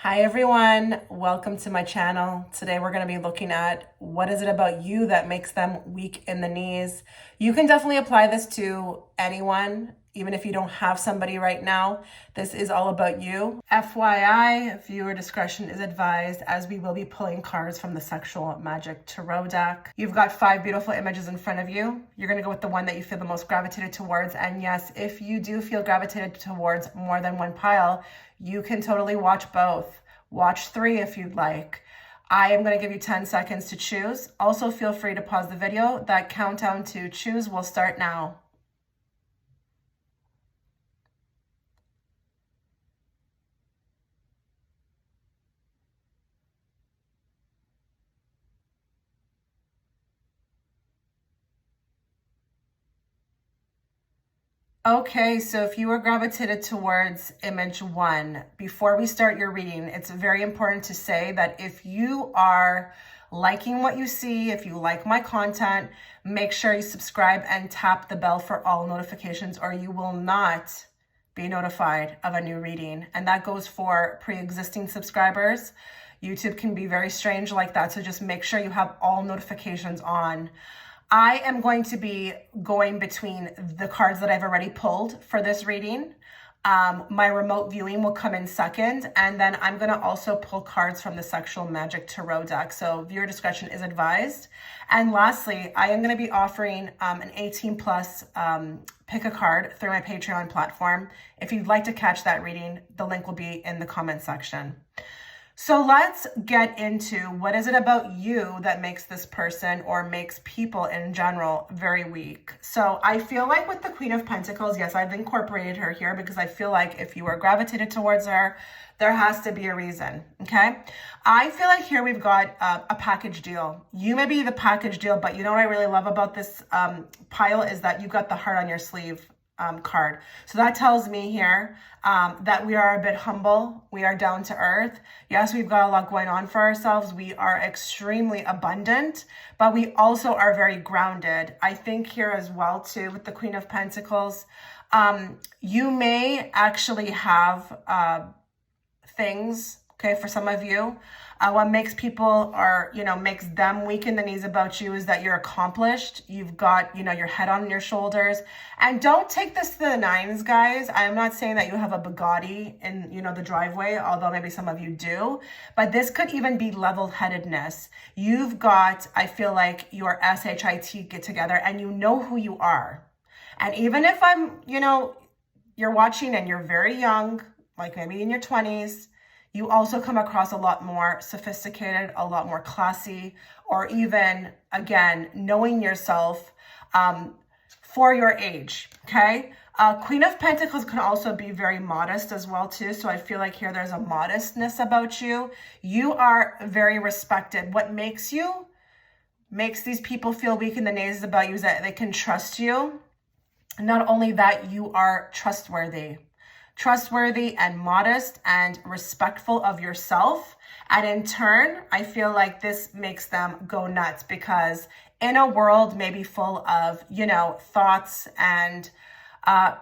Hi everyone, welcome to my channel. Today we're going to be looking at what is it about you that makes them weak in the knees. You can definitely apply this to anyone, even if you don't have somebody right now. This is all about you. FYI, viewer discretion is advised as we will be pulling cards from the Sexual Magic Tarot deck. You've got 5 beautiful images in front of you. You're going to go with the one that you feel the most gravitated towards. And yes, if you do feel gravitated towards more than one pile, you can totally watch both. Watch 3 if you'd like. I am going to give you 10 seconds to choose. Also, feel free to pause the video. That countdown to choose will start now. Okay, so if you were gravitated towards image 1, before we start your reading, it's very important to say that if you are liking what you see, if you like my content, make sure you subscribe and tap the bell for all notifications, or you will not be notified of a new reading. And that goes for pre-existing subscribers. YouTube can be very strange like that, so just make sure you have all notifications on. I am going to be going between the cards that I've already pulled for this reading. My remote viewing will come in second, and then I'm going to also pull cards from the Sexual Magic Tarot deck. So viewer discretion is advised. And lastly, I am going to be offering an 18 plus pick a card through my Patreon platform. If you'd like to catch that reading, the link will be in the comment section. So let's get into what is it about you that makes this person or makes people in general very weak. So I feel like with the Queen of Pentacles, yes, I've incorporated her here because I feel like if you are gravitated towards her, there has to be a reason, okay? I feel like here we've got a package deal. You may be the package deal, but you know what I really love about this pile is that you got the heart on your sleeve card. So that tells me here that we are a bit humble. We are down to earth. Yes, we've got a lot going on for ourselves. We are extremely abundant, but we also are very grounded. I think here as well too with the Queen of Pentacles, you may actually have things, okay, for some of you. What makes people or, makes them weak in the knees about you is that you're accomplished. You've got, your head on your shoulders. And don't take this to the nines, guys. I'm not saying that you have a Bugatti in, the driveway, although maybe some of you do. But this could even be level-headedness. You've got, I feel like, your SHIT get together and you know who you are. And even if you're watching and you're very young, like maybe in your 20s, you also come across a lot more sophisticated, a lot more classy, or even, again, knowing yourself for your age, okay? Queen of Pentacles can also be very modest as well, too. So I feel like here there's a modestness about you. You are very respected. What makes these people feel weak in the knees about you is that they can trust you. Not only that, you are trustworthy and modest and respectful of yourself. And in turn, I feel like this makes them go nuts because in a world maybe full of, thoughts and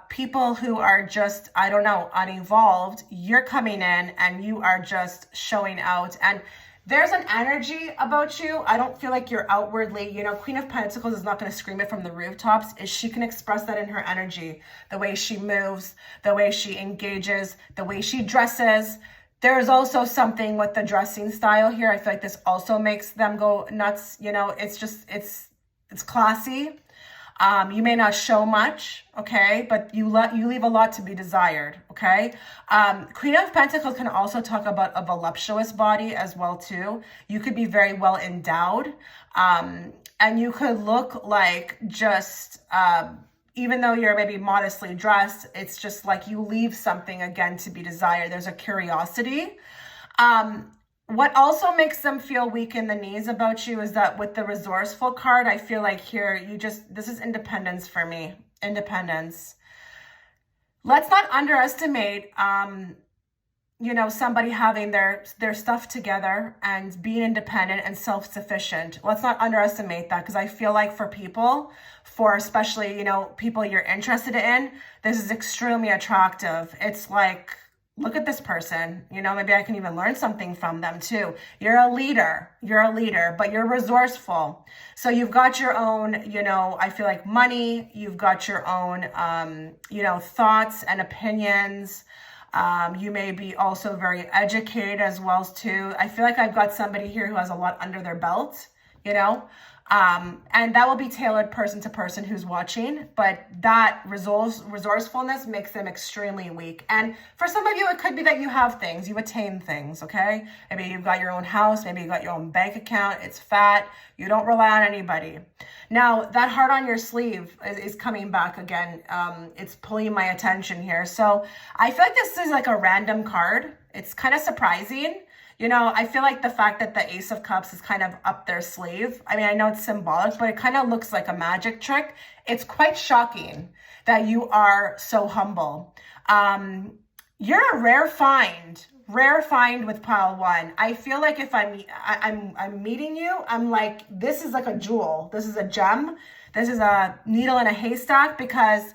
people who are just, unevolved, you're coming in and you are just showing out. And there's an energy about you. I don't feel like you're outwardly, Queen of Pentacles is not going to scream it from the rooftops. She can express that in her energy, the way she moves, the way she engages, the way she dresses. There's also something with the dressing style here. I feel like this also makes them go nuts. It's classy. You may not show much, okay, but you leave a lot to be desired, okay? Queen of Pentacles can also talk about a voluptuous body as well, too. You could be very well endowed, and you could look like just, even though you're maybe modestly dressed, it's just like you leave something, again, to be desired. There's a curiosity. What also makes them feel weak in the knees about you is that with the resourceful card, I feel like here, this is independence for me, independence. Let's not underestimate, somebody having their stuff together and being independent and self-sufficient. Let's not underestimate that because I feel like for especially, people you're interested in, this is extremely attractive. It's like look at this person, maybe I can even learn something from them too. You're a leader, but you're resourceful. So you've got your own, I feel like money, you've got your own, thoughts and opinions. You may be also very educated as well too. I feel like I've got somebody here who has a lot under their belt, and that will be tailored person to person who's watching, but that resourcefulness makes them extremely weak. And for some of you, it could be that you have things, you attain things, okay? Maybe you've got your own house, maybe you've got your own bank account, it's fat, you don't rely on anybody. Now, that heart on your sleeve is coming back again. It's pulling my attention here. So I feel like this is like a random card. It's kind of surprising. I feel like the fact that the Ace of Cups is kind of up their sleeve. I mean, I know it's symbolic, but it kind of looks like a magic trick. It's quite shocking that you are so humble. You're a rare find with pile one. I feel like if I'm meeting you, I'm like, this is like a jewel. This is a gem. This is a needle in a haystack, because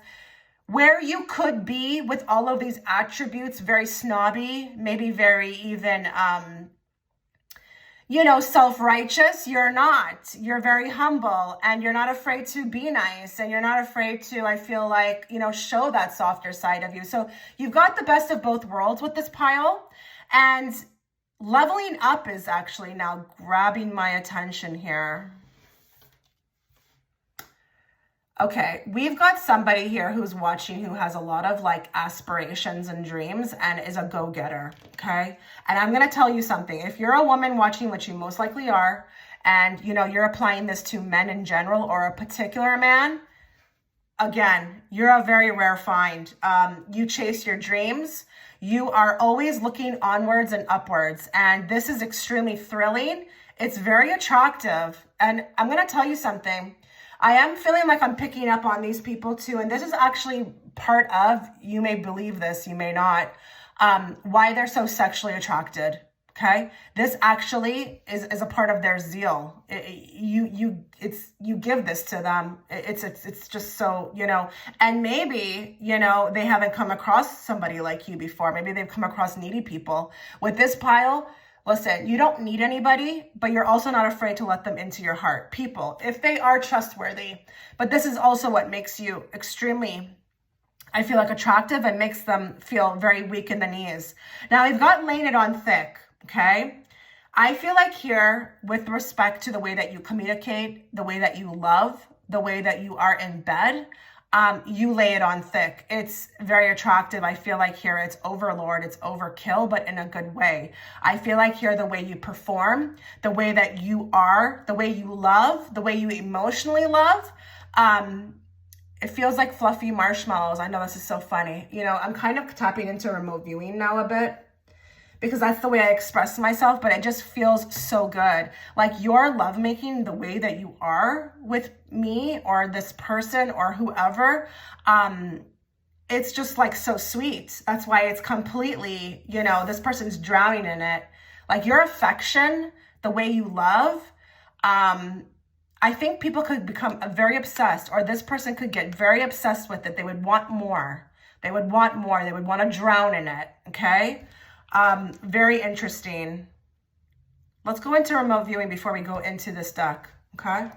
where you could be with all of these attributes, very snobby, maybe very even, self-righteous, you're not. You're very humble, and you're not afraid to be nice, and you're not afraid to, I feel like, show that softer side of you. So you've got the best of both worlds with this pile, and leveling up is actually now grabbing my attention here. Okay, we've got somebody here who's watching who has a lot of like aspirations and dreams and is a go-getter, okay? And I'm gonna tell you something. If you're a woman watching, which you most likely are, and you're applying this to men in general or a particular man, again, you're a very rare find. You chase your dreams. You are always looking onwards and upwards, and this is extremely thrilling. It's very attractive, and I'm gonna tell you something. I am feeling like I'm picking up on these people too. And this is actually part of, you may believe this, you may not, why they're so sexually attracted. Okay. This actually is a part of their zeal. You give this to them. It's just so, and maybe, they haven't come across somebody like you before. Maybe they've come across needy people. With this pile, listen, you don't need anybody, but you're also not afraid to let them into your heart. People, if they are trustworthy, but this is also what makes you extremely, I feel like, attractive and makes them feel very weak in the knees. Now, we've got laying it on thick, okay? I feel like here, with respect to the way that you communicate, the way that you love, the way that you are in bed, you lay it on thick. It's very attractive. I feel like here it's overlord, it's overkill, but in a good way. I feel like here the way you perform, the way that you are, the way you love, the way you emotionally love, it feels like fluffy marshmallows. I know this is so funny. I'm kind of tapping into remote viewing now a bit, because that's the way I express myself, but it just feels so good. Like your lovemaking, the way that you are with me or this person or whoever, it's just like so sweet. That's why it's completely, this person's drowning in it. Like your affection, the way you love, I think people could become very obsessed, or this person could get very obsessed with it. They would want more. They would want more. They would want to drown in it, okay? Very interesting. Let's go into remote viewing before we go into this deck, okay?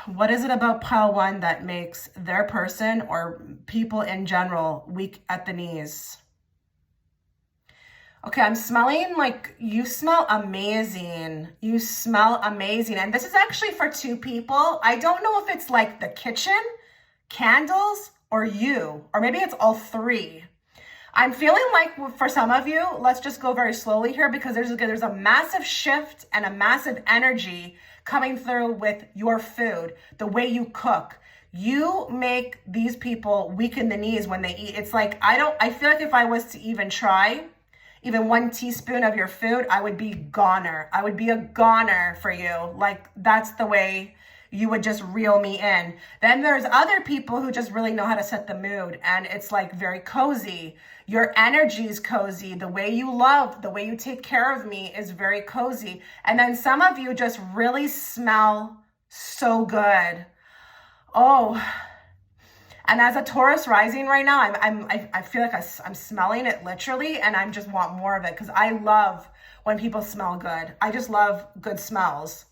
What is it about pile one that makes their person or people in general weak at the knees? Okay, I'm smelling like you smell amazing. You smell amazing. And this is actually for two people. I don't know if it's like the kitchen, candles, or you, or maybe it's all three. I'm feeling like for some of you, let's just go very slowly here, because there's a massive shift and a massive energy coming through with your food, the way you cook. You make these people weak in the knees when they eat. It's like, I feel like if I was to even try even 1 teaspoon of your food, I would be goner. I would be a goner for you. Like that's the way you would just reel me in. Then there's other people who just really know how to set the mood, and it's like very cozy. Your energy is cozy. The way you love, the way you take care of me is very cozy. And then some of you just really smell so good. Oh, And as a Taurus rising right now, I feel like I'm smelling it literally, and I just want more of it because I love when people smell good. I just love good smells.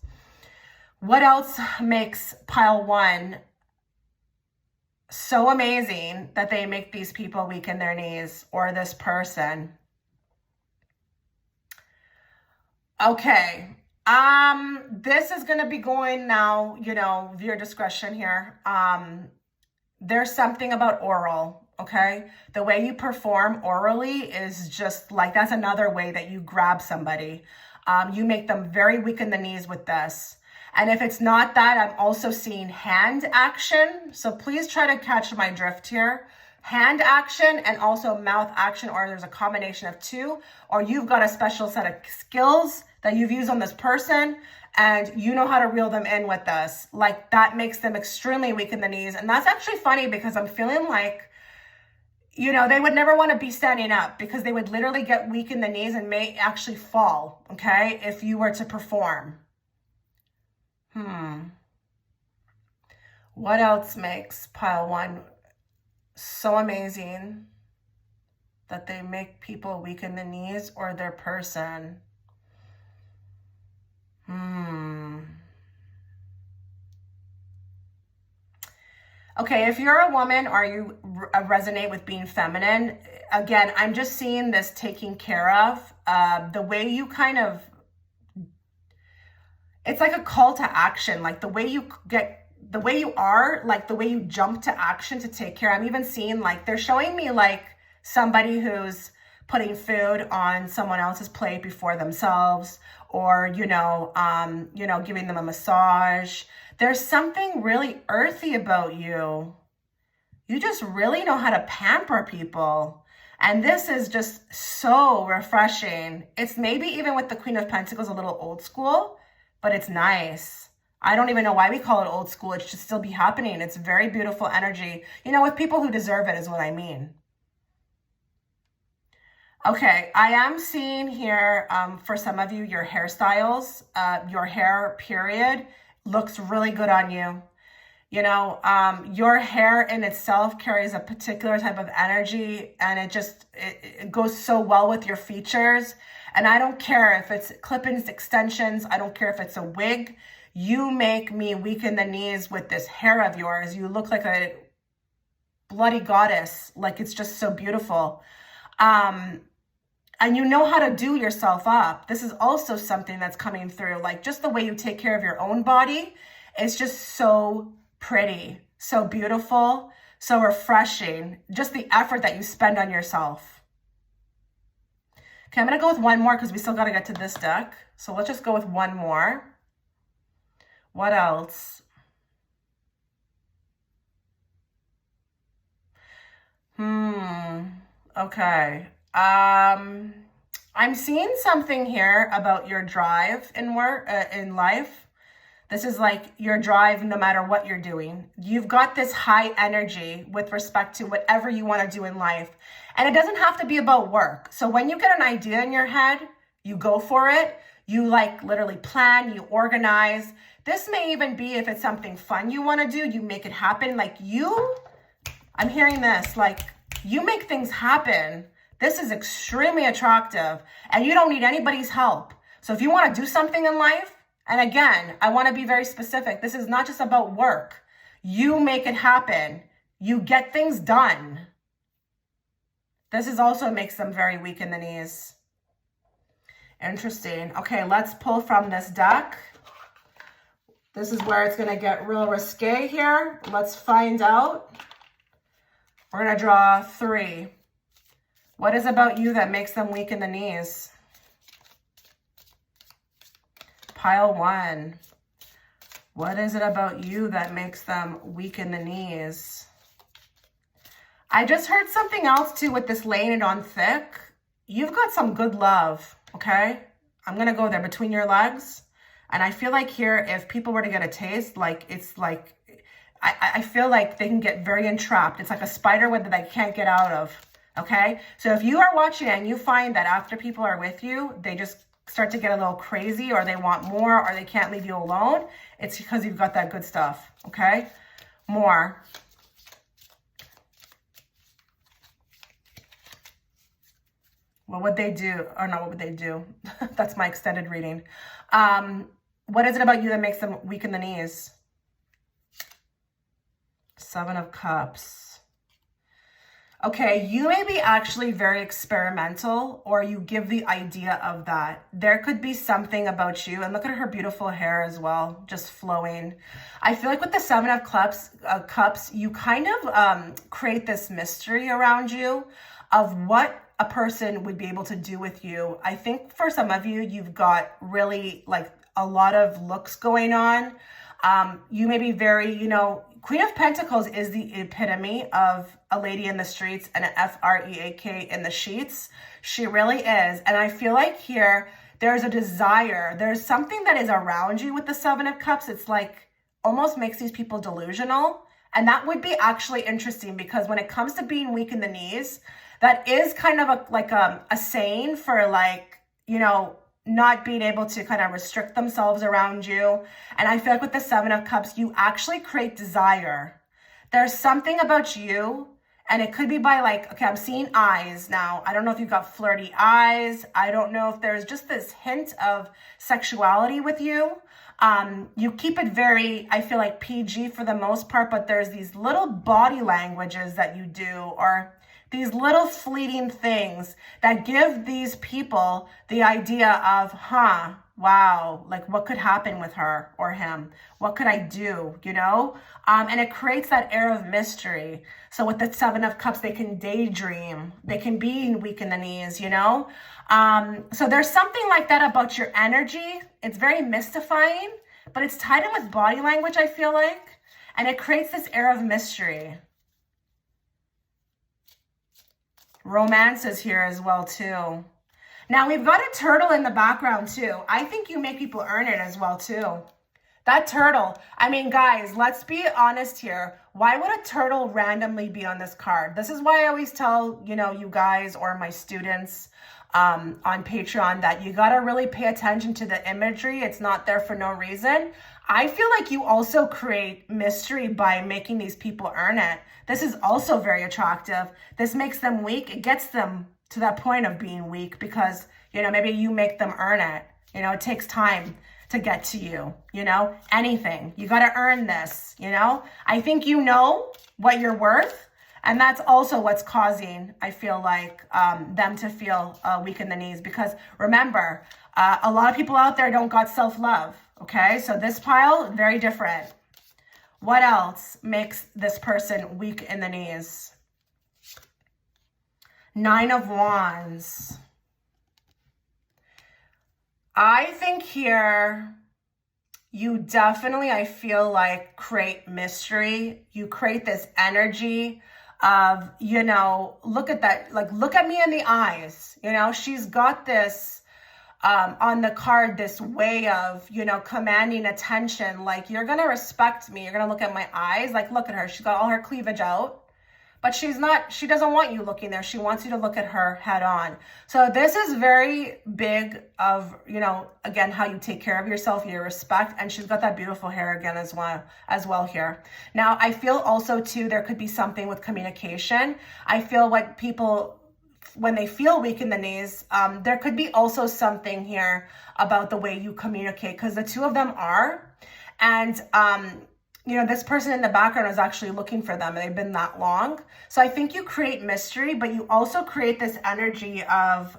What else makes pile 1 so amazing that they make these people weak in their knees, or this person? Okay. This is going to be going now, via discretion here. There's something about oral, okay? The way you perform orally is just like, that's another way that you grab somebody. You make them very weak in the knees with this. And if it's not that, I'm also seeing hand action. So please try to catch my drift here. Hand action and also mouth action, or there's a combination of two, or you've got a special set of skills that you've used on this person and you know how to reel them in with this. Like, that makes them extremely weak in the knees. And that's actually funny because I'm feeling like, they would never want to be standing up because they would literally get weak in the knees and may actually fall, okay, if you were to perform. What else makes pile 1 so amazing that they make people weak in the knees, or their person? Okay, if you're a woman or you resonate with being feminine, again, I'm just seeing this taking care of. The way you it's like a call to action, like the way you are, like the way you jump to action to take care. I'm even seeing, like, they're showing me like somebody who's putting food on someone else's plate before themselves, or, giving them a massage. There's something really earthy about you. You just really know how to pamper people. And this is just so refreshing. It's maybe even with the Queen of Pentacles a little old school, but it's nice. I don't even know why we call it old school. It should still be happening. It's very beautiful energy, with people who deserve it is what I mean. Okay, I am seeing here, for some of you, your hairstyles, your hair period looks really good on you. Your hair in itself carries a particular type of energy, and it goes so well with your features. And I don't care if it's clip-ins, extensions. I don't care if it's a wig. You make me weak in the knees with this hair of yours. You look like a bloody goddess. Like, it's just so beautiful. And you know how to do yourself up. This is also something that's coming through. Like, just the way you take care of your own body is just so pretty, so beautiful, so refreshing. Just the effort that you spend on yourself. Okay, I'm going to go with one more because we still got to get to this deck. So let's just go with one more. What else? Okay. I'm seeing something here about your drive in work, in life. This is like your drive no matter what you're doing. You've got this high energy with respect to whatever you want to do in life. And it doesn't have to be about work. So when you get an idea in your head, you go for it. You literally plan, you organize. This may even be, if it's something fun you want to do, you make it happen. I'm hearing this, you make things happen. This is extremely attractive, and you don't need anybody's help. So if you want to do something in life, and again, I want to be very specific, this is not just about work. You make it happen. You get things done. This is also makes them very weak in the knees. Interesting. Okay, let's pull from this deck. This is where it's going to get real risque here. Let's find out. We're going to draw 3. What is about you that makes them weak in the knees? Pile 1. What is it about you that makes them weak in the knees? I just heard something else too with this laying it on thick. You've got some good love, okay? I'm going to go there between your legs. And I feel like here, if people were to get a taste, I feel like they can get very entrapped. It's like a spider web that they can't get out of, okay? So if you are watching and you find that after people are with you, they just start to get a little crazy, or they want more, or they can't leave you alone, it's because you've got that good stuff, okay? More. What would they do? Or not what would they do? That's my extended reading. What is it about you that makes them weak in the knees? Seven of Cups. Okay, you may be actually very experimental, or you give the idea of that. There could be something about you, and look at her beautiful hair as well, just flowing. I feel like with the Seven of Cups, you kind of create this mystery around you of what a person would be able to do with you. I think for some of you, you've got really like a lot of looks going on. You may be very, Queen of Pentacles is the epitome of a lady in the streets and an F-R-E-A-K in the sheets. She really is. And I feel like here, there's a desire. There's something that is around you with the Seven of Cups. It's like almost makes these people delusional. And that would be actually interesting, because when it comes to being weak in the knees, that is kind of a saying for like, not being able to kind of restrict themselves around you. And I feel like with the Seven of Cups, you actually create desire. There's something about you, and it could be by like, okay, I'm seeing eyes now. I don't know if you've got flirty eyes. I don't know if there's just this hint of sexuality with you. You keep it very, I feel like PG for the most part, but there's these little body languages that you do, or these little fleeting things that give these people the idea of, wow, like what could happen with her or him? What could I do, And it creates that air of mystery. So with the Seven of Cups, they can daydream. They can be weak in the knees, So there's something like that about your energy. It's very mystifying, but it's tied in with body language, I feel like. And it creates this air of mystery. Romance is here as well too. Now we've got a turtle in the background too. I think you make people earn it as well too. That turtle, I mean, guys, let's be honest here. Why would a turtle randomly be on this card? This is why I always tell, you guys or my students on Patreon that you got to really pay attention to the imagery. It's not there for no reason. I feel like you also create mystery by making these people earn it. This is also very attractive. This makes them weak. It gets them to that point of being weak because, maybe you make them earn it. It takes time to get to you, anything. You got to earn this, I think you know what you're worth. And that's also what's causing, I feel like, them to feel weak in the knees. Because remember, a lot of people out there don't got self-love. Okay, so this pile, very different. What else makes this person weak in the knees? Nine of Wands. I think here you definitely, I feel like, create mystery. You create this energy of, look at that, like, look at me in the eyes. She's got this on the card, this way of, commanding attention. Like, you're going to respect me. You're going to look at my eyes. Like, look at her. She's got all her cleavage out, but she doesn't want you looking there. She wants you to look at her head on. So this is very big of, again, how you take care of yourself, your respect. And she's got that beautiful hair again as well here. Now, I feel also too, there could be something with communication. I feel like people, when they feel weak in the knees, there could be also something here about the way you communicate, because the two of them are. And, this person in the background is actually looking for them, and they've been that long. So I think you create mystery, but you also create this energy of,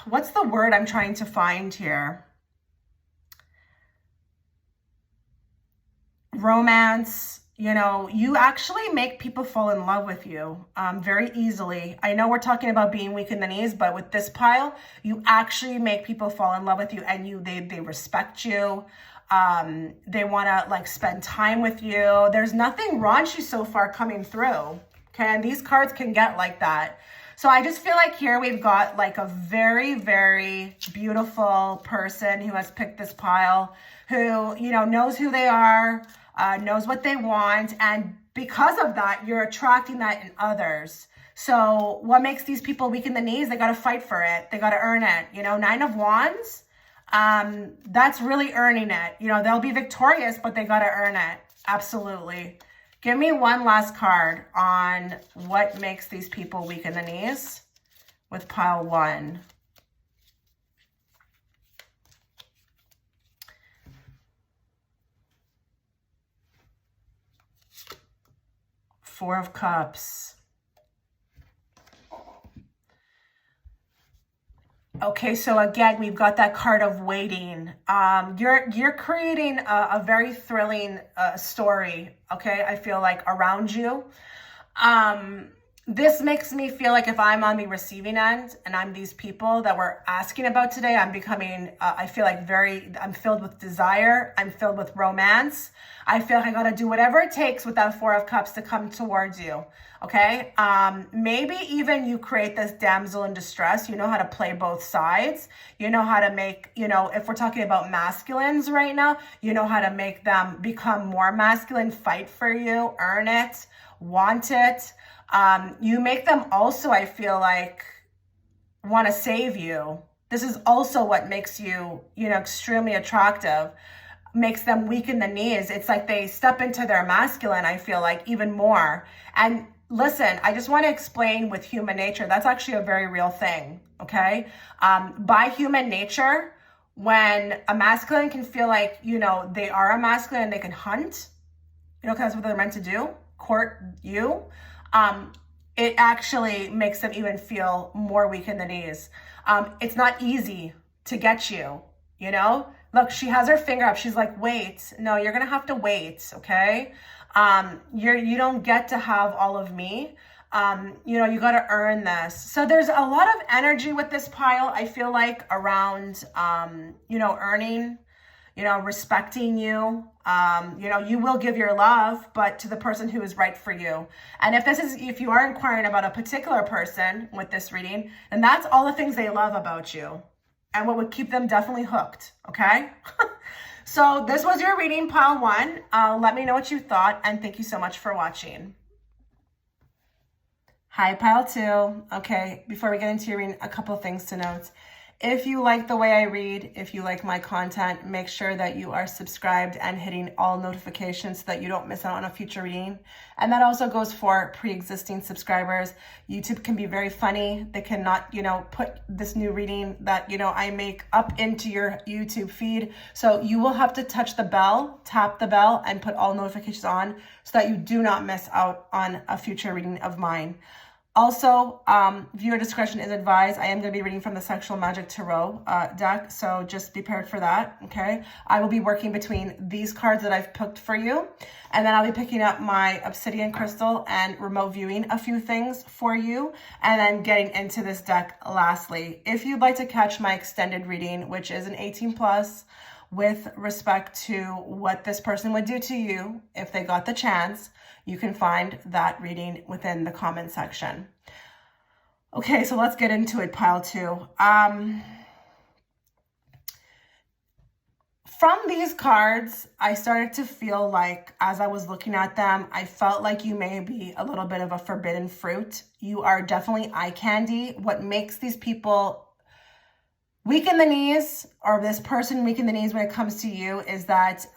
what's the word I'm trying to find here? Romance. You actually make people fall in love with you very easily. I know we're talking about being weak in the knees, but with this pile, you actually make people fall in love with you, and they respect you. They want to spend time with you. There's nothing raunchy so far coming through. Okay, and these cards can get like that. So I just feel like here we've got a very, very beautiful person who has picked this pile, who, knows who they are, knows what they want. And because of that, you're attracting that in others. So what makes these people weak in the knees? They got to fight for it. They got to earn it. Nine of Wands, that's really earning it. They'll be victorious, but they got to earn it. Absolutely. Give me one last card on what makes these people weak in the knees with pile 1. Four of Cups. Okay, so again, we've got that card of waiting. You're creating a very thrilling story, okay, I feel like, around you. This makes me feel like if I'm on the receiving end and I'm these people that we're asking about today, I'm becoming, I feel like I'm filled with desire. I'm filled with romance. I feel like I got to do whatever it takes with that Four of Cups to come towards you. Okay. Maybe even you create this damsel in distress. You know how to play both sides. You know how to make, if we're talking about masculines right now, you know how to make them become more masculine, fight for you, earn it, want it. You make them also, I feel like, want to save you. This is also what makes you, extremely attractive, makes them weak in the knees. It's like they step into their masculine, I feel like, even more. And listen, I just want to explain with human nature, that's actually a very real thing, okay? By human nature, when a masculine can feel like, they are a masculine and they can hunt, because that's what they're meant to do, court you, it actually makes them even feel more weak in the knees. It's not easy to get you, Look, she has her finger up. She's like, wait. No, you're going to have to wait, okay? You don't get to have all of me. You got to earn this. So there's a lot of energy with this pile, I feel like, around, earning, respecting you. You will give your love, but to the person who is right for you. And if you are inquiring about a particular person with this reading, then that's all the things they love about you and what would keep them definitely hooked. Okay. So this was your reading, pile 1. Let me know what you thought, and thank you so much for watching. Hi, pile 2. Okay, before we get into your reading, a couple of things to note. If you like the way I read, if you like my content, make sure that you are subscribed and hitting all notifications so that you don't miss out on a future reading. And that also goes for pre-existing subscribers. YouTube can be very funny. They cannot, put this new reading that, I make up into your YouTube feed. So you will have to touch the bell, tap the bell, and put all notifications on so that you do not miss out on a future reading of mine. Also, viewer discretion is advised. I am going to be reading from the Sexual Magic Tarot deck, so just be prepared for that, okay? I will be working between these cards that I've picked for you, and then I'll be picking up my obsidian crystal and remote viewing a few things for you, and then getting into this deck lastly. If you'd like to catch my extended reading, which is an 18+, with respect to what this person would do to you if they got the chance, you can find that reading within the comment section. Okay, so let's get into it, pile 2. From these cards, I started to feel like, as I was looking at them, I felt like you may be a little bit of a forbidden fruit. You are definitely eye candy. What makes these people weak in the knees, or this person weak in the knees when it comes to you, is that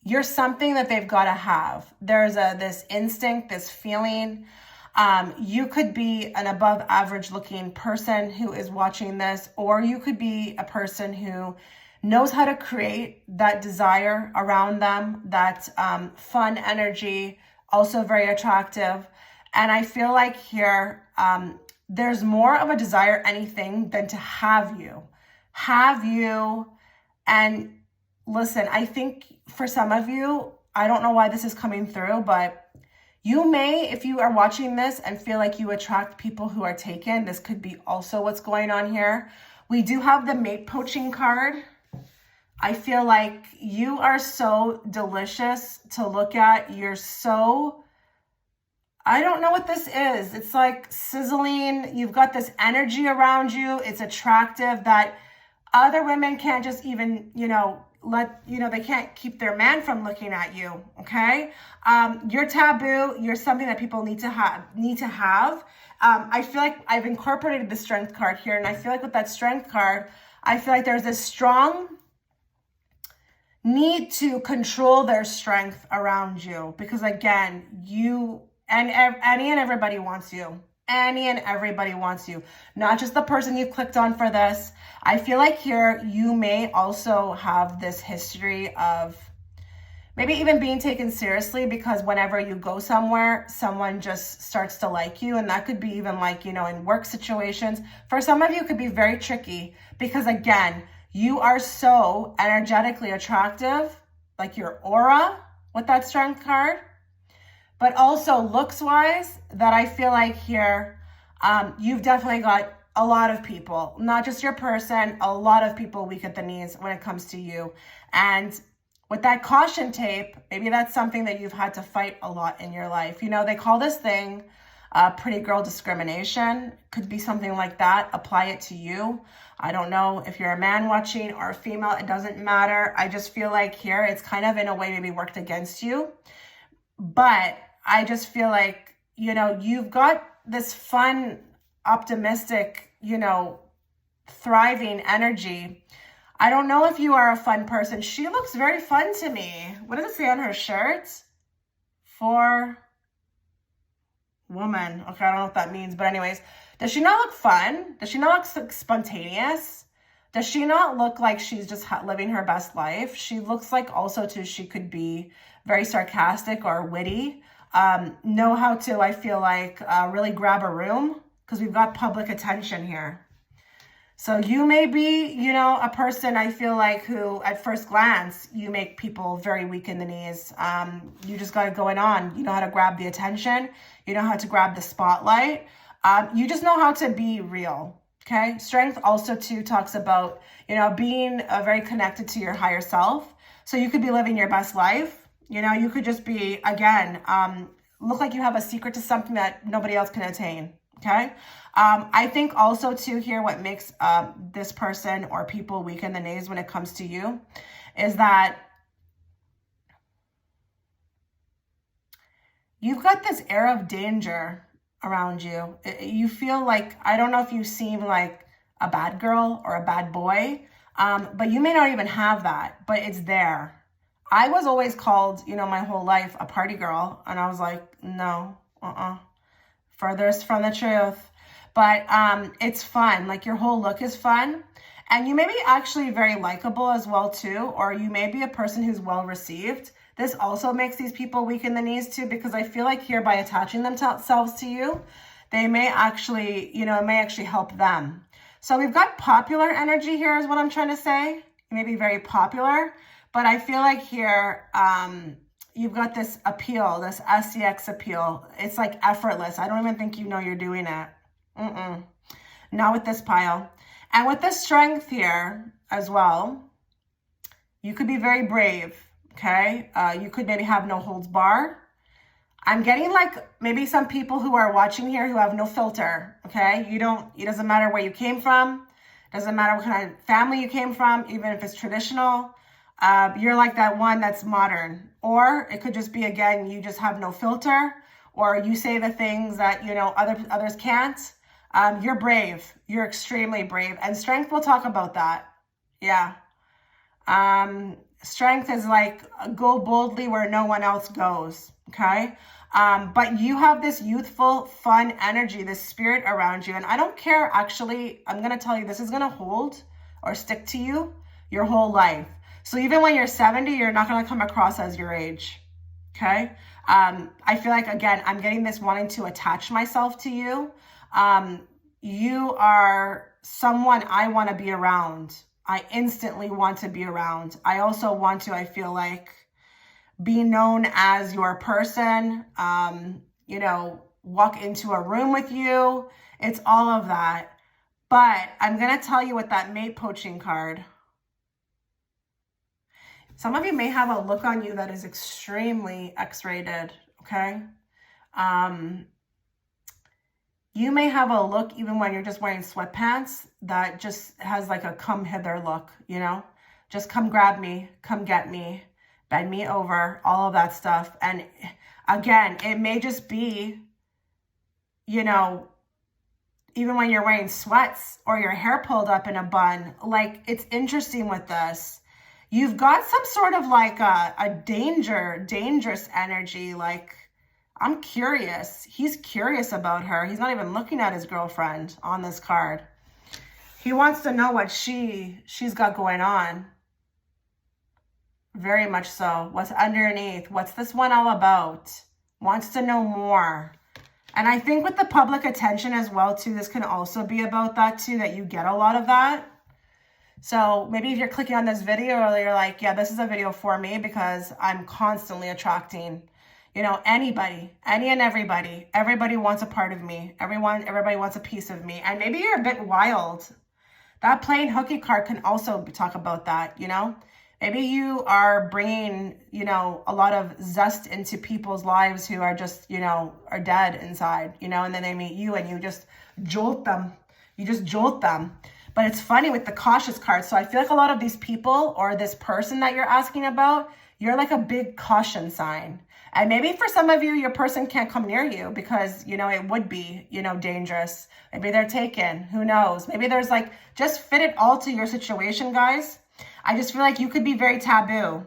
you're something that they've got to have. There's this instinct, this feeling. You could be an above average looking person who is watching this, or you could be a person who knows how to create that desire around them, that fun energy, also very attractive. And I feel like here, there's more of a desire anything than to have you. And listen, I think for some of you, I don't know why this is coming through, but you may, if you are watching this and feel like you attract people who are taken, this could be also what's going on here. We do have the mate poaching card. I feel like you are so delicious to look at. You're so, I don't know what this is. It's like sizzling. You've got this energy around you. It's attractive that other women can't just even, they can't keep their man from looking at you, okay? You're taboo. You're something that people need to have. I feel like I've incorporated the strength card here, and I feel like with that strength card, I feel like there's this strong need to control their strength around you, because again, you and any and everybody wants you. Any and everybody wants you, not just the person you clicked on for this. I feel like here you may also have this history of maybe even being taken seriously, because whenever you go somewhere, someone just starts to like you. And that could be even like, in work situations. For some of you, it could be very tricky because, again, you are so energetically attractive, like your aura with that strength card, but also looks wise, that I feel like here, you've definitely got a lot of people, not just your person, a lot of people weak at the knees when it comes to you. And with that caution tape, maybe that's something that you've had to fight a lot in your life. They call this thing pretty girl discrimination. Could be something like that. Apply it to you. I don't know if you're a man watching or a female. It doesn't matter. I just feel like here it's kind of in a way maybe worked against you. But I just feel like, you've got this fun, optimistic, thriving energy. I don't know if you are a fun person. She looks very fun to me. What does it say on her shirt? For woman. Okay, I don't know what that means. But anyways, does she not look fun? Does she not look like Does she not look like she's just living her best life? She looks like also too, she could be very sarcastic or witty. Know how to, I feel like, really grab a room, because we've got public attention here. So you may be, a person, I feel like, who at first glance, you make people very weak in the knees. You just got it going on. You know how to grab the attention. You know how to grab the spotlight. You just know how to be real. Okay. Strength also too talks about, being very connected to your higher self. So you could be living your best life. You could just be, again, look like you have a secret to something that nobody else can attain. Okay. I think also too here, what makes this person or people weak in the knees when it comes to you is that you've got this air of danger around you. You feel like, I don't know if you seem like a bad girl or a bad boy, but you may not even have that, but it's there. I was always called, my whole life a party girl. And I was like, no, furthest from the truth. But it's fun. Like, your whole look is fun. And you may be actually very likable as well too, or you may be a person who's well received. This also makes these people weak in the knees too, because I feel like here, by attaching themselves to you, they may actually, it may actually help them. So we've got popular energy here is what I'm trying to say. You may be very popular, but I feel like here, you've got this appeal, this SEX appeal. It's like effortless. I don't even think you're doing it. Not with this pile. And with this strength here as well, you could be very brave, okay? You could maybe have no holds bar. I'm getting like maybe some people who are watching here who have no filter, okay? It doesn't matter where you came from. Doesn't matter what kind of family you came from, even if it's traditional. You're like that one that's modern. Or it could just be, again, you just have no filter, or you say the things that, others can't. You're brave. You're extremely brave. And strength, we'll talk about that. Yeah. Strength is like, go boldly where no one else goes. Okay. But you have this youthful, fun energy, this spirit around you. And I don't care, actually, I'm going to tell you, this is going to hold or stick to you your whole life. So even when you're 70, you're not going to come across as your age. Okay. I feel like, again, I'm getting this wanting to attach myself to you. You are someone I want to be around. I instantly want to be around. I also want to, I feel like, be known as your person, walk into a room with you. It's all of that. But I'm going to tell you with that mate poaching card, some of you may have a look on you that is extremely X-rated, okay? You may have a look even when you're just wearing sweatpants that just has like a come hither look, just come grab me, come get me, bend me over, all of that stuff. And again, it may just be, even when you're wearing sweats or your hair pulled up in a bun. Like, it's interesting with this. You've got some sort of like a dangerous energy. Like, I'm curious. He's curious about her. He's not even looking at his girlfriend on this card. He wants to know what she's got going on. Very much so. What's underneath? What's this one all about? Wants to know more. And I think with the public attention as well too, this can also be about that too, that you get a lot of that. So maybe if you're clicking on this video, or you're like, yeah, this is a video for me because I'm constantly attracting, you know, anybody, any and everybody. Everybody wants a part of me. Everybody wants a piece of me. And maybe you're a bit wild. That plain hooky card can also talk about that, you know. Maybe you are bringing, you know, a lot of zest into people's lives who are just, you know, are dead inside, you know, and then they meet you and you just jolt them. You just jolt them. But it's funny with the cautious card. So I feel like a lot of these people or this person that you're asking about, you're like a big caution sign. And maybe for some of you, your person can't come near you because, you know, it would be, you know, dangerous. Maybe they're taken. Who knows? Maybe there's like, just fit it all to your situation, guys. I just feel like you could be very taboo.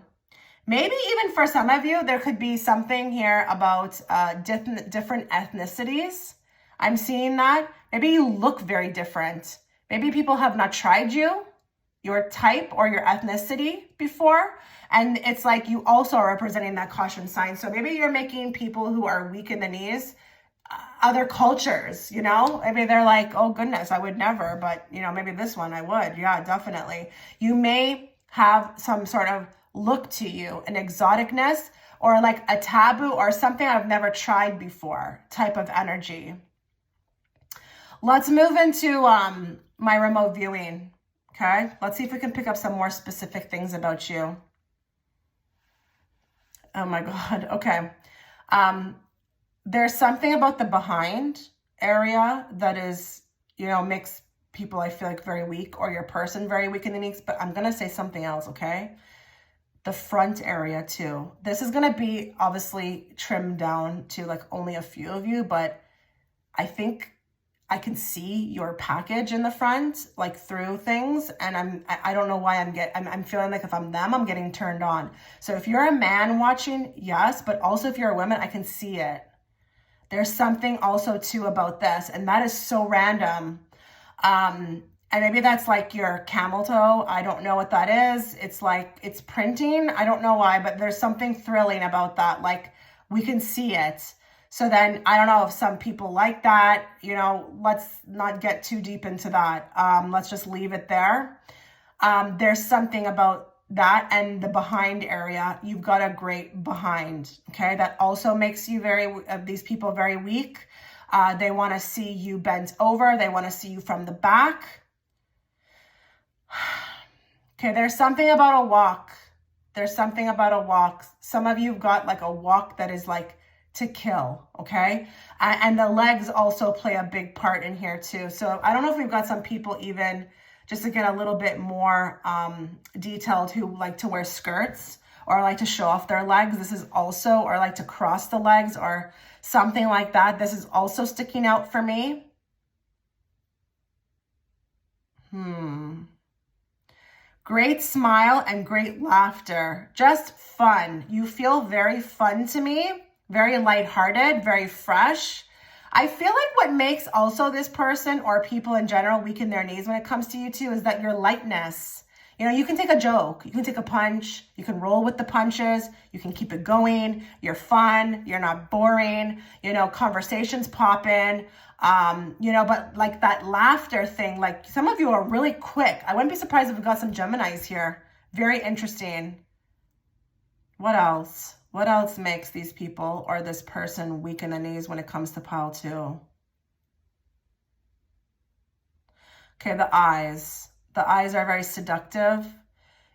Maybe even for some of you, there could be something here about different ethnicities. I'm seeing that. Maybe you look very different. Maybe people have not tried you, your type or your ethnicity before. And it's like you also are representing that caution sign. So maybe you're making people who are weak in the knees, other cultures, you know, maybe they're like, oh goodness, I would never, but you know, maybe this one I would. Yeah, definitely. You may have some sort of look to you, an exoticness or like a taboo or something I've never tried before type of energy. Let's move into my remote viewing. Okay, let's see if we can pick up some more specific things about you. Oh my God. Okay. There's something about the behind area that is, you know, makes people, I feel like, very weak, or your person very weak in the knees, but I'm going to say something else, okay? The front area too. This is going to be obviously trimmed down to like only a few of you, but I think I can see your package in the front, like through things. And I don't know why I'm feeling like if I'm them, I'm getting turned on. So if you're a man watching, yes, but also if you're a woman, I can see it. There's something also too about this, and that is so random. And maybe that's like your camel toe. I don't know what that is. It's like, it's printing. I don't know why, but there's something thrilling about that. Like we can see it. So then I don't know if some people like that, you know, let's not get too deep into that. Let's just leave it there. There's something about that and the behind area. You've got a great behind, okay? That also makes you these people very weak. They want to see you bent over. They want to see you from the back. Okay, there's something about a walk. There's something about a walk. Some of you've got like a walk that is like to kill, okay? And the legs also play a big part in here too. So I don't know if we've got some people even, just to get a little bit more detailed, who like to wear skirts or like to show off their legs. This is also, or like to cross the legs or something like that. This is also sticking out for me. Great smile and great laughter. Just fun. You feel very fun to me. Very lighthearted, very fresh. I feel like what makes also this person or people in general weak in their knees when it comes to you too is that your lightness. You know, you can take a joke, you can take a punch, you can roll with the punches, you can keep it going, you're fun, you're not boring, you know, conversations pop in, you know, but like that laughter thing, like some of you are really quick. I wouldn't be surprised if we got some Geminis here. Very interesting. What else? What else makes these people or this person weak in the knees when it comes to pile 2? Okay, the eyes. The eyes are very seductive.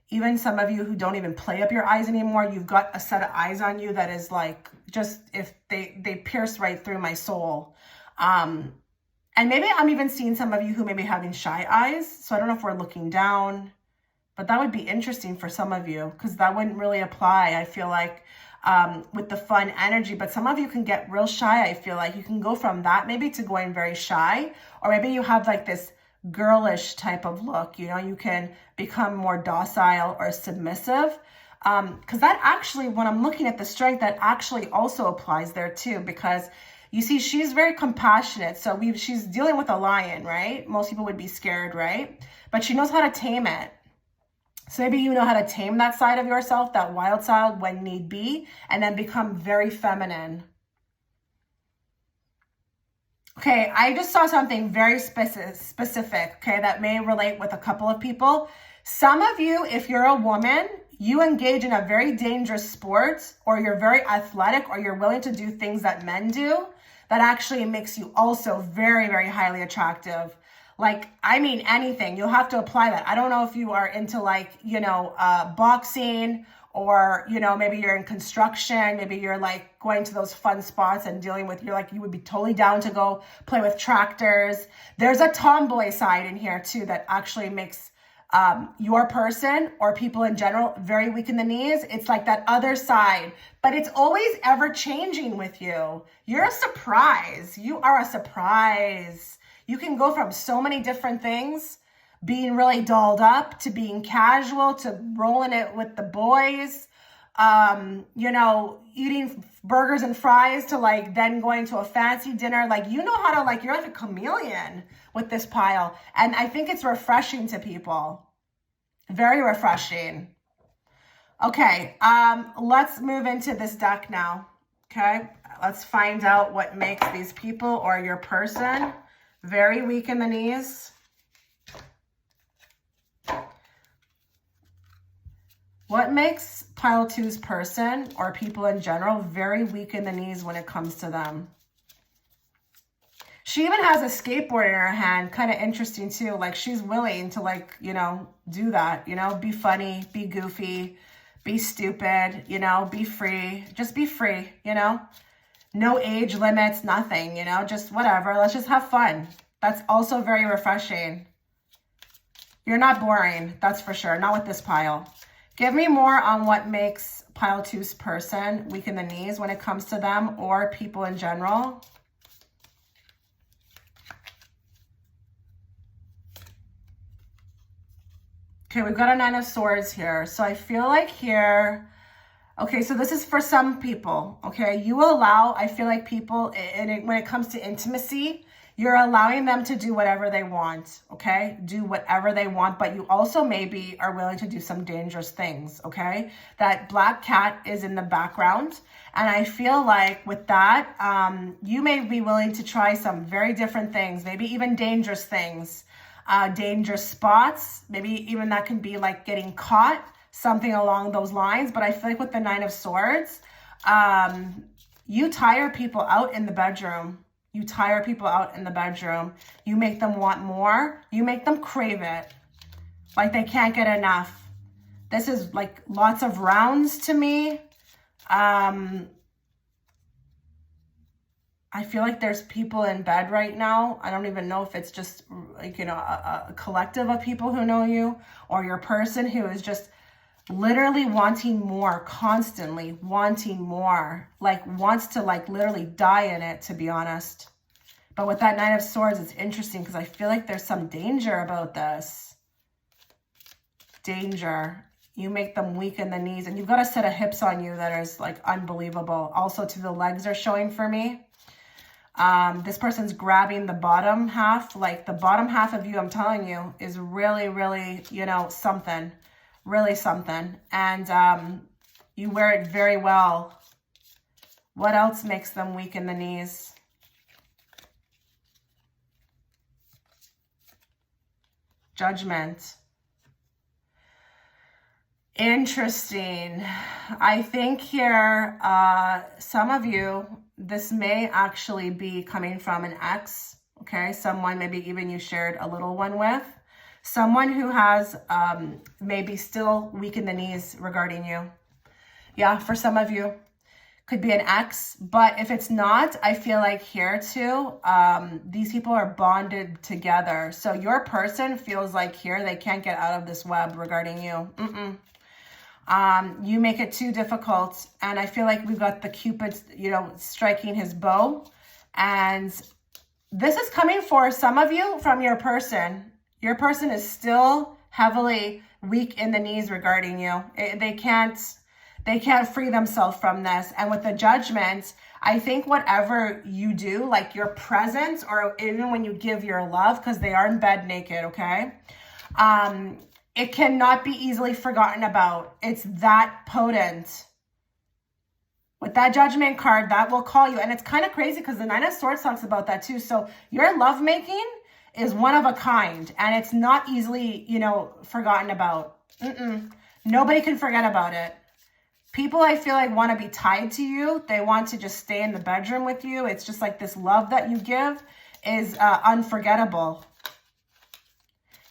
Even some of you who don't even play up your eyes anymore, you've got a set of eyes on you that is like, just if they pierce right through my soul. And maybe I'm even seeing some of you who may be having shy eyes. So I don't know if we're looking down, but that would be interesting for some of you because that wouldn't really apply, I feel like, with the fun energy. But some of you can get real shy. I feel like you can go from that maybe to going very shy, or maybe you have like this girlish type of look. You know, you can become more docile or submissive. Because that actually, when I'm looking at the strength, that actually also applies there too, because you see, she's very compassionate. So she's dealing with a lion, right? Most people would be scared, right? But she knows how to tame it. So maybe you know how to tame that side of yourself, that wild side when need be, and then become very feminine. Okay, I just saw something very specific, okay, that may relate with a couple of people. Some of you, if you're a woman, you engage in a very dangerous sport, or you're very athletic, or you're willing to do things that men do, that actually makes you also very, very highly attractive. Like, I mean, anything, you'll have to apply that. I don't know if you are into like, you know, boxing, or, you know, maybe you're in construction, maybe you're like going to those fun spots and dealing with, you're like, you would be totally down to go play with tractors. There's a tomboy side in here too that actually makes your person or people in general very weak in the knees. It's like that other side, but it's always ever changing with you. You're a surprise. You are a surprise. You can go from so many different things, being really dolled up, to being casual, to rolling it with the boys, you know, eating burgers and fries, to like then going to a fancy dinner. Like, you know how to, like, you're like a chameleon with this pile. And I think it's refreshing to people. Very refreshing. Okay, let's move into this deck now. Okay, let's find out what makes these people or your person very weak in the knees. What makes pile 2's person or people in general very weak in the knees when it comes to them? She even has a skateboard in her hand. Kind of interesting too. Like, she's willing to, like, you know, do that, you know, be funny, be goofy, be stupid, you know, be free. Just be free, you know. No age limits, nothing, you know, just whatever. Let's just have fun. That's also very refreshing. You're not boring, that's for sure. Not with this pile. Give me more on what makes pile 2's person weak in the knees when it comes to them or people in general. Okay, we've got a 9 of Swords here. So I feel like here, okay, so this is for some people, okay? You allow, I feel like people, when it comes to intimacy, you're allowing them to do whatever they want, okay? Do whatever they want, but you also maybe are willing to do some dangerous things, okay? That black cat is in the background. And I feel like with that, you may be willing to try some very different things, maybe even dangerous things, dangerous spots. Maybe even that can be like getting caught, something along those lines. But I feel like with the 9 of Swords, you tire people out in the bedroom. You tire people out in the bedroom. You make them want more. You make them crave it. Like they can't get enough. This is like lots of rounds to me. I feel like there's people in bed right now. I don't even know if it's just like, you know, a collective of people who know you, or your person who is just literally wanting more, constantly wanting more, like wants to like literally die in it, to be honest. But with that 9 of Swords, it's interesting because I feel like there's some danger about this. Danger. You make them weak in the knees, and you've got a set of hips on you that is like unbelievable. Also, to the legs are showing for me. This person's grabbing the bottom half. Like the bottom half of you, I'm telling you, is really, really, you know, something. Really something. And you wear it very well. What else makes them weak in the knees? Judgment. Interesting. I think here, some of you, this may actually be coming from an ex, okay? Someone maybe even you shared a little one with. Someone who has maybe still weak in the knees regarding you. Yeah, for some of you. Could be an ex, but if it's not, I feel like here too, these people are bonded together. So your person feels like here they can't get out of this web regarding you. You make it too difficult. And I feel like we've got the Cupid, you know, striking his bow. And this is coming for some of you from your person. Your person is still heavily weak in the knees regarding you. They can't free themselves from this. And with the Judgment, I think whatever you do, like your presence, or even when you give your love, because they are in bed naked, okay? It cannot be easily forgotten about. It's that potent. With that Judgment card, that will call you. And it's kind of crazy because the Nine of Swords talks about that too. So your lovemaking is one of a kind, and it's not easily, you know, forgotten about. Nobody can forget about it. People, I feel like, want to be tied to you. They want to just stay in the bedroom with you. It's just like this love that you give is unforgettable.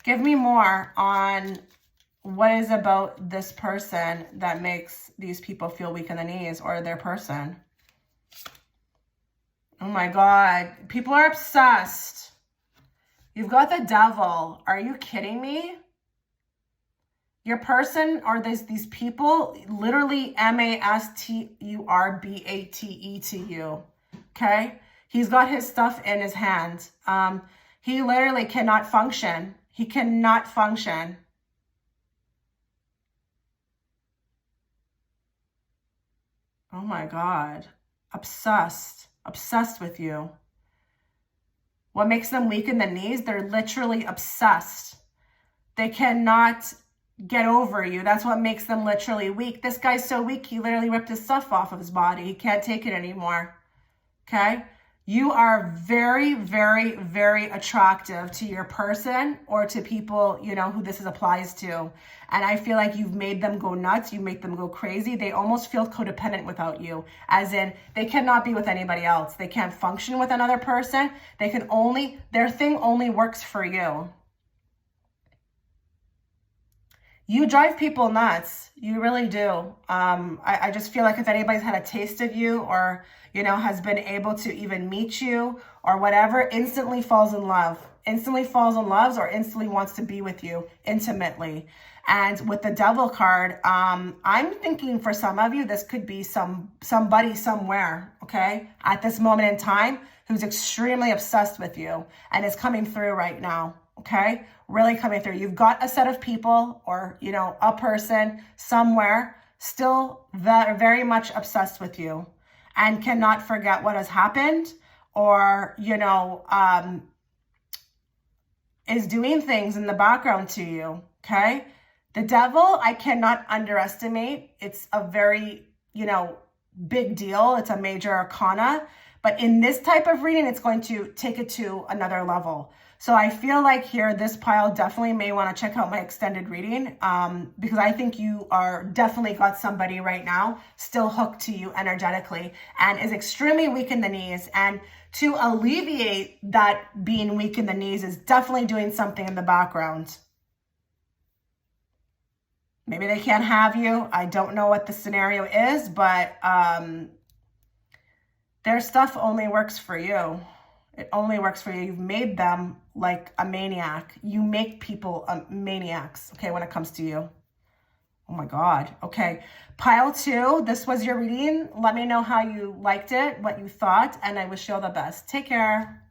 Give me more on what is about this person that makes these people feel weak in the knees, or their person. Oh my God. People are obsessed. You've got the Devil. Are you kidding me? Your person, or these people, literally masturbate to you, okay? He's got his stuff in his hand. He literally cannot function. He cannot function. Oh my God. Obsessed. Obsessed with you. What makes them weak in the knees? They're literally obsessed. They cannot get over you. That's what makes them literally weak. This guy's so weak, he literally ripped his stuff off of his body. He can't take it anymore. Okay? You are very, very, very attractive to your person, or to people, you know, who this applies to. And I feel like you've made them go nuts. You make them go crazy. They almost feel codependent without you. As in, they cannot be with anybody else. They can't function with another person. They can only, their thing only works for you. You drive people nuts. You really do. I just feel like if anybody's had a taste of you, or, you know, has been able to even meet you or whatever, instantly falls in love. Instantly falls in love, or instantly wants to be with you intimately. And with the Devil card, I'm thinking for some of you, this could be somebody somewhere, okay, at this moment in time, who's extremely obsessed with you and is coming through right now. Okay, really coming through. You've got a set of people, or, you know, a person somewhere still very much obsessed with you and cannot forget what has happened, or, you know, is doing things in the background to you. Okay, the Devil, I cannot underestimate. It's a very, you know, big deal. It's a major arcana, but in this type of reading, it's going to take it to another level. So I feel like here, this pile definitely may want to check out my extended reading, because I think you are definitely got somebody right now still hooked to you energetically and is extremely weak in the knees. And to alleviate that being weak in the knees is definitely doing something in the background. Maybe they can't have you. I don't know what the scenario is, but their stuff only works for you. It only works for you. You've made them like a maniac. You make people maniacs, okay, when it comes to you. Oh my God. Okay. Pile 2, this was your reading. Let me know how you liked it, what you thought, and I wish you all the best. Take care.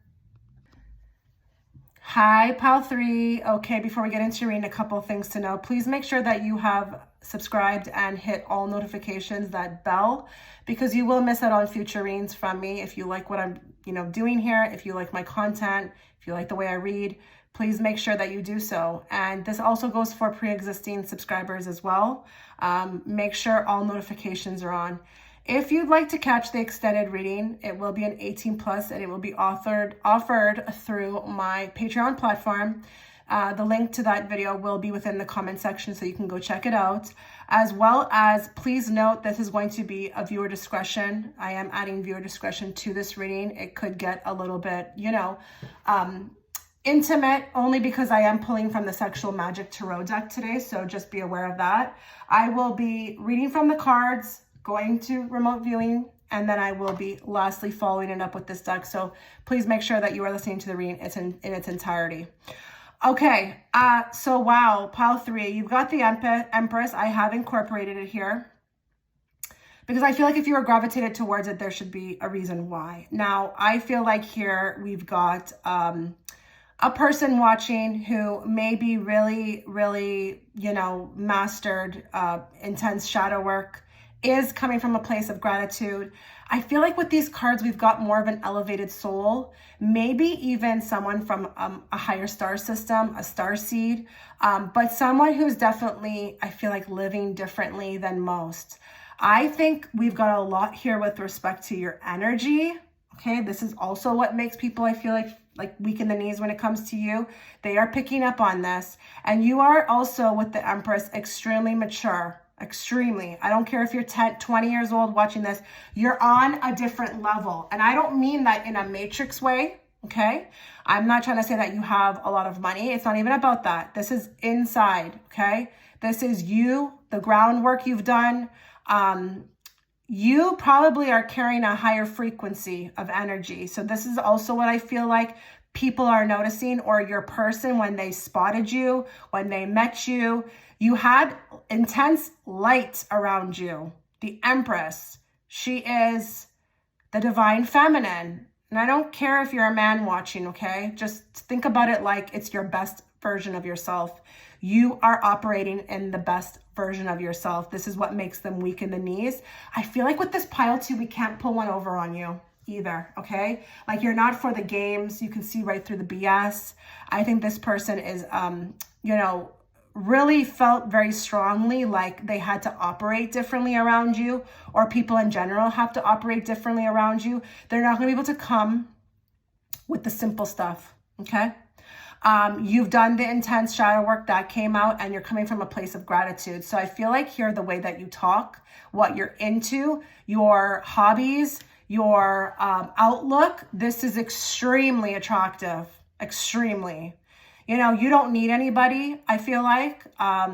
Hi, Pile 3. Okay, before we get into reading, a couple of things to know. Please make sure that you have subscribed and hit all notifications, that bell, because you will miss out on future readings from me. If you like what I'm, you know, doing here, if you like my content, if you like the way I read, please make sure that you do so. And this also goes for pre-existing subscribers as well. Make sure all notifications are on. If you'd like to catch the extended reading, it will be an 18+, and it will be offered through my Patreon platform. The link to that video will be within the comment section, so you can go check it out. As well as, please note, this is going to be a viewer discretion. I am adding viewer discretion to this reading. It could get a little bit, you know, intimate, only because I am pulling from the Sexual Magic Tarot deck today, so just be aware of that. I will be reading from the cards, going to remote viewing, and then I will be lastly following it up with this deck. So please make sure that you are listening to the reading in its entirety. Okay, so wow, Pile 3, you've got the Empress. I have incorporated it here because I feel like if you are gravitated towards it, there should be a reason why. Now, I feel like here we've got a person watching who may be really, really, mastered intense shadow work, is coming from a place of gratitude. I feel like with these cards, we've got more of an elevated soul, maybe even someone from a higher star system, a star seed, but someone who's definitely, I feel like, living differently than most. I think we've got a lot here with respect to your energy. Okay, this is also what makes people, I feel like weak in the knees when it comes to you. They are picking up on this. And you are also, with the Empress, extremely mature. Extremely. I don't care if you're 10, 20 years old watching this. You're on a different level. And I don't mean that in a matrix way, okay? I'm not trying to say that you have a lot of money. It's not even about that. This is inside, okay? This is you, the groundwork you've done. You probably are carrying a higher frequency of energy. So this is also what I feel like people are noticing, or your person, when they spotted you, when they met you, you had intense light around you. The Empress, she is the divine feminine. And I don't care if you're a man watching, okay? Just think about it like it's your best version of yourself. You are operating in the best version of yourself. This is what makes them weak in the knees. I feel like with this pile too, we can't pull one over on you either, okay? Like, you're not for the games. You can see right through the BS. I think this person is, really felt very strongly like they had to operate differently around you, or people in general have to operate differently around you. They're not going to be able to come with the simple stuff, okay? You've done the intense shadow work that came out, and you're coming from a place of gratitude. So I feel like here, the way that you talk, what you're into, your hobbies, your outlook, this is extremely attractive, extremely. You don't need anybody, I feel like.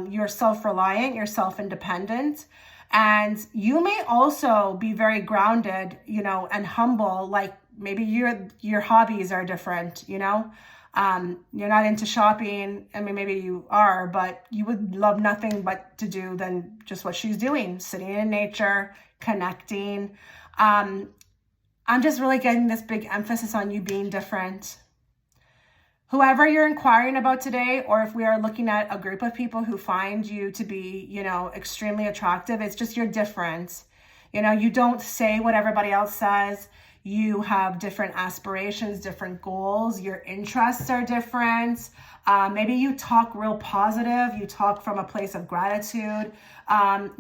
You're self-reliant, you're self-independent. And you may also be very grounded, and humble. Like, maybe your hobbies are different, you're not into shopping. I mean, maybe you are, but you would love nothing but to do than just what she's doing, sitting in nature, connecting. I'm just really getting this big emphasis on you being different. Whoever you're inquiring about today, or if we are looking at a group of people who find you to be, extremely attractive, it's just you're different. You don't say what everybody else says. You have different aspirations, different goals. Your interests are different. Maybe you talk real positive. You talk from a place of gratitude.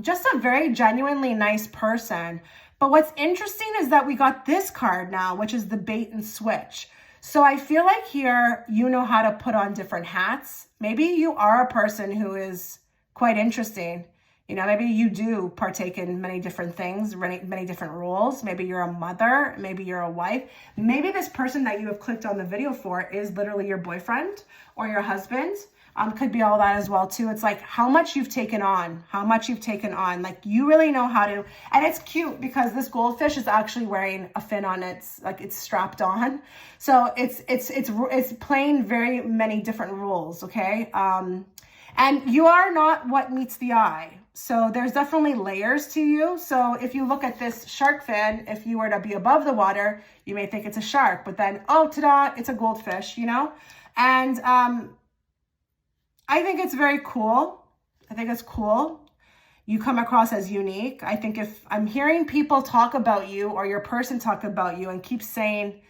Just a very genuinely nice person. But what's interesting is that we got this card now, which is the bait and switch. So I feel like here, you know how to put on different hats. Maybe you are a person who is quite interesting. Maybe you do partake in many different things, many different roles. Maybe you're a mother, maybe you're a wife. Maybe this person that you have clicked on the video for is literally your boyfriend or your husband. Could be all that as well too. It's like how much you've taken on, Like, you really know how to, and it's cute because this goldfish is actually wearing a fin on it. It's strapped on. So it's playing very many different roles. Okay. And you are not what meets the eye. So there's definitely layers to you. So if you look at this shark fin, if you were to be above the water, you may think it's a shark, but then, oh, ta-da, it's a goldfish, And I think it's very cool. I think it's cool. You come across as unique. I think if I'm hearing people talk about you, or your person talk about you, and keep saying,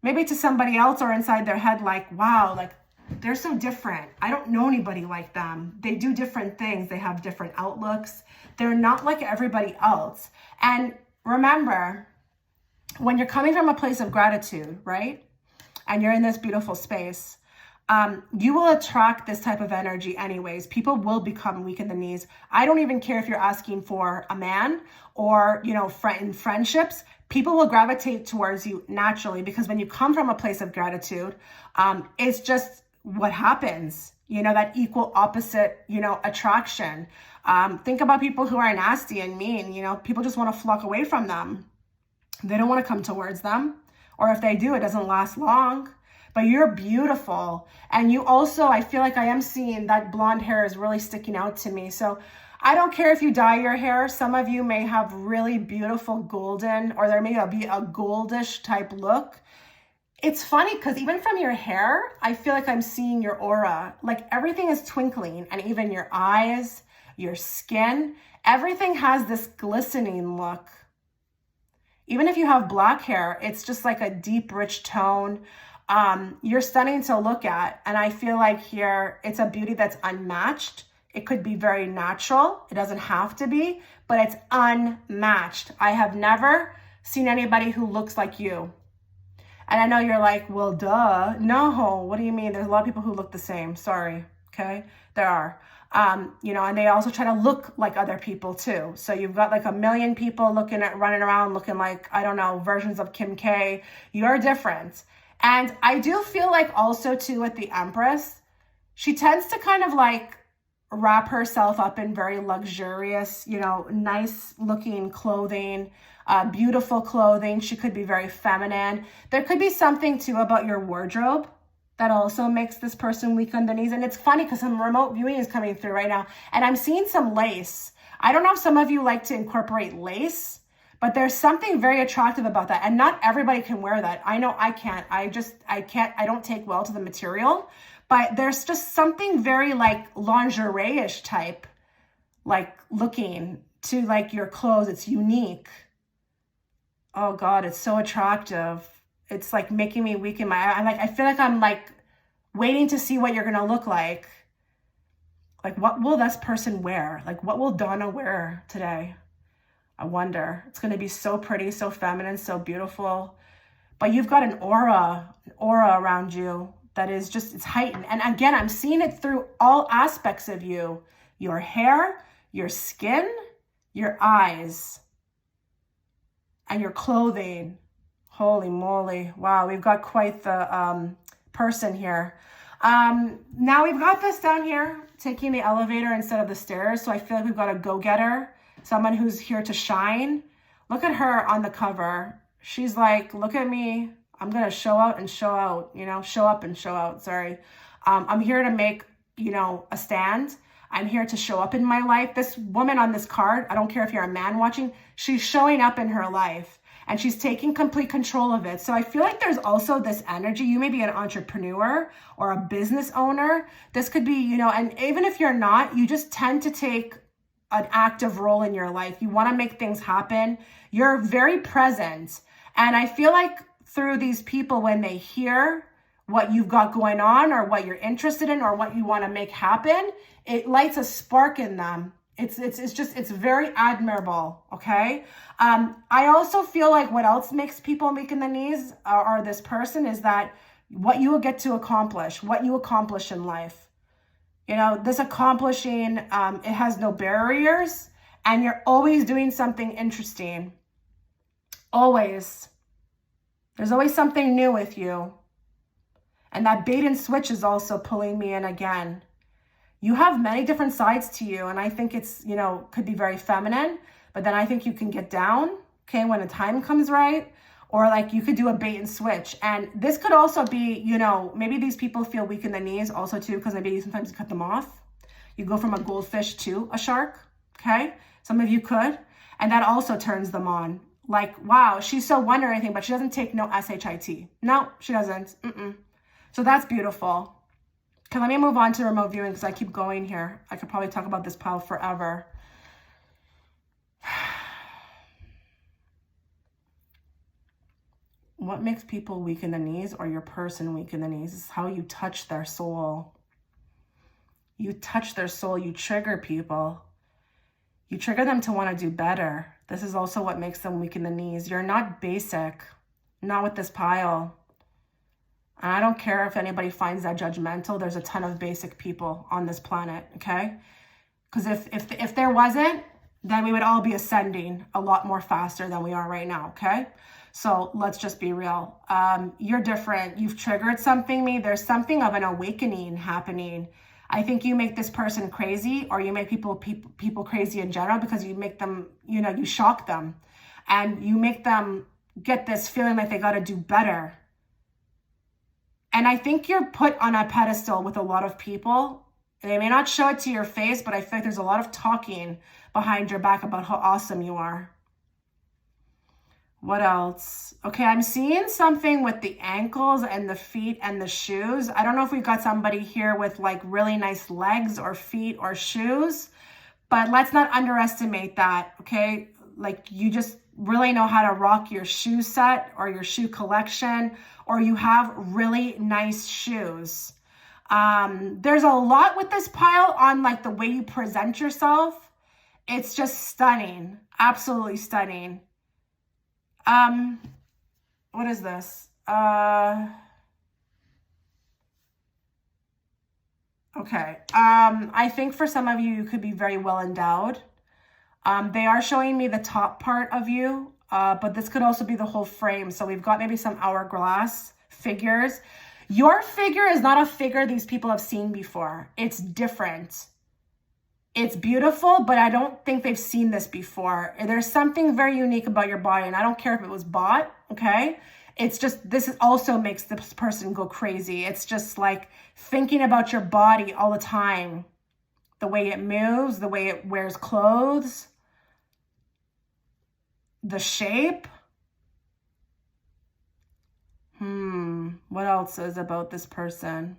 maybe to somebody else or inside their head, like, wow, like, they're so different. I don't know anybody like them. They do different things. They have different outlooks. They're not like everybody else. And remember, when you're coming from a place of gratitude, right? And you're in this beautiful space, you will attract this type of energy anyways. People will become weak in the knees. I don't even care if you're asking for a man or, in friendships. People will gravitate towards you naturally, because when you come from a place of gratitude, it's just what happens, that equal opposite, attraction. Think about people who are nasty and mean, people just want to flock away from them. They don't want to come towards them. Or if they do, it doesn't last long. But you're beautiful. And you also, I feel like I am seeing that blonde hair is really sticking out to me. So I don't care if you dye your hair. Some of you may have really beautiful golden, or there may be a goldish type look. It's funny because even from your hair, I feel like I'm seeing your aura. Like everything is twinkling, and even your eyes, your skin, everything has this glistening look. Even if you have black hair, it's just like a deep, rich tone. You're stunning to look at. And I feel like here, it's a beauty that's unmatched. It could be very natural. It doesn't have to be, but it's unmatched. I have never seen anybody who looks like you. And I know you're like, well, duh. No, what do you mean? There's a lot of people who look the same. Sorry, okay? There are. You know, and they also try to look like other people too. So you've got like a million people running around looking like, I don't know, versions of Kim K. You're different. And I do feel like also too with the Empress, she tends to kind of like wrap herself up in very luxurious, you know, nice looking clothing, beautiful clothing. She could be very feminine. There could be something too about your wardrobe that also makes this person weak on the knees. And it's funny because some remote viewing is coming through right now, and I'm seeing some lace. I don't know if some of you like to incorporate lace, but there's something very attractive about that. And not everybody can wear that. I know I can't. I don't take well to the material, but there's just something very like lingerie-ish type, like looking to like your clothes. It's unique. Oh God, it's so attractive. It's like making me weak in my eye. I feel like I'm like waiting to see what you're going to look like. Like, what will this person wear? Like, what will Donna wear today? I wonder. It's going to be so pretty, so feminine, so beautiful. But you've got an aura around you that is just, it's heightened. And again, I'm seeing it through all aspects of you. Your hair, your skin, your eyes, and your clothing. Holy moly. Wow, we've got quite the person here. Now we've got this down here, taking the elevator instead of the stairs. So I feel like we've got a go-getter, someone who's here to shine. Look at her on the cover. She's like, look at me. I'm going to show out and show out, you know, show up and show out. Sorry. I'm here to make, you know, a stand. I'm here to show up in my life. This woman on this card, I don't care if you're a man watching, she's showing up in her life. And she's taking complete control of it. So I feel like there's also this energy. You may be an entrepreneur or a business owner. This could be, you know, and even if you're not, you just tend to take an active role in your life. You want to make things happen. You're very present. And I feel like through these people, when they hear what you've got going on or what you're interested in or what you want to make happen, it lights a spark in them. It's very admirable, okay? I also feel like what else makes people weak in the knees or this person is that what you will get to accomplish, what you accomplish in life. You know, this accomplishing, it has no barriers, and you're always doing something interesting. Always. There's always something new with you. And that bait and switch is also pulling me in again. You have many different sides to you, and I think it's, you know, could be very feminine, but then I think you can get down, okay, when the time comes right, or like you could do a bait and switch. And this could also be, you know, maybe these people feel weak in the knees also too, because maybe sometimes you cut them off. You go from a goldfish to a shark, okay? Some of you could, and that also turns them on. Like, wow, she's so wonder anything, but she doesn't take no SHIT. No, she doesn't. So that's beautiful. Okay, let me move on to remote viewing because I keep going here. I could probably talk about this pile forever. What makes people weak in the knees or your person weak in the knees is how you touch their soul. You touch their soul, you trigger people. You trigger them to want to do better. This is also what makes them weak in the knees. You're not basic, not with this pile. And I don't care if anybody finds that judgmental. There's a ton of basic people on this planet, okay? Because if there wasn't, then we would all be ascending a lot more faster than we are right now, okay? So let's just be real. You're different. You've triggered something. There's something of an awakening happening. I think you make this person crazy, or you make people crazy in general, because you make them, you know, you shock them. And you make them get this feeling like they got to do better. And I think you're put on a pedestal with a lot of people. They may not show it to your face, but I feel like there's a lot of talking behind your back about how awesome you are. What else? Okay, I'm seeing something with the ankles and the feet and the shoes. I don't know if we've got somebody here with like really nice legs or feet or shoes, but let's not underestimate that, okay? Like you just really know how to rock your shoe set or your shoe collection, or you have really nice shoes. There's a lot with this pile on like the way you present yourself. It's just stunning, absolutely stunning. What is this? Okay. I think for some of you, you could be very well endowed. They are showing me the top part of you, but this could also be the whole frame. So we've got maybe some hourglass figures. Your figure is not a figure these people have seen before. It's different. It's beautiful, but I don't think they've seen this before. There's something very unique about your body, and I don't care if it was bought, okay? It's just, this also makes this person go crazy. It's just like thinking about your body all the time. The way it moves, the way it wears clothes, the shape. What else is about this person?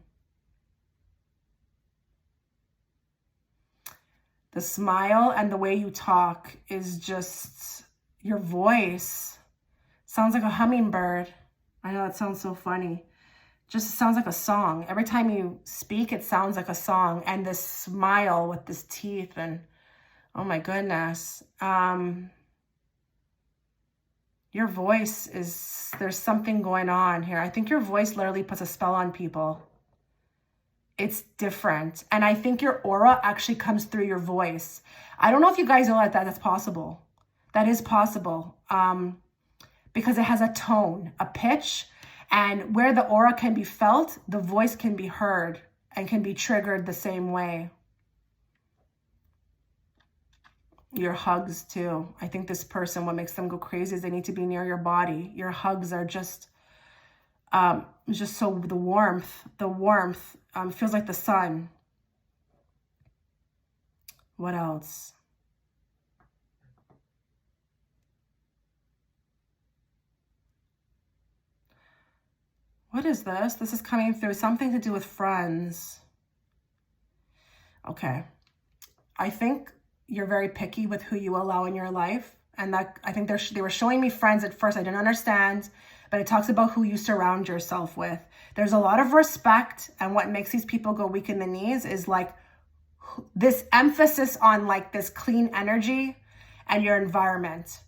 The smile and the way you talk is just, your voice sounds like a hummingbird. I know that sounds so funny. Just sounds like a song. Every time you speak, it sounds like a song. And this smile with this teeth and, oh my goodness. Your voice is, there's something going on here. I think your voice literally puts a spell on people. It's different. And I think your aura actually comes through your voice. I don't know if you guys know that that's possible. That is possible. Because it has a tone, a pitch, and where the aura can be felt, the voice can be heard and can be triggered the same way. Your hugs too. I think this person, what makes them go crazy is they need to be near your body. Your hugs are just so, the warmth feels like the sun. What else? What is this? This is coming through something to do with friends. Okay. I think you're very picky with who you allow in your life. And that, I think they were showing me friends at first. I didn't understand, but it talks about who you surround yourself with. There's a lot of respect. And what makes these people go weak in the knees is like this emphasis on like this clean energy and your environment.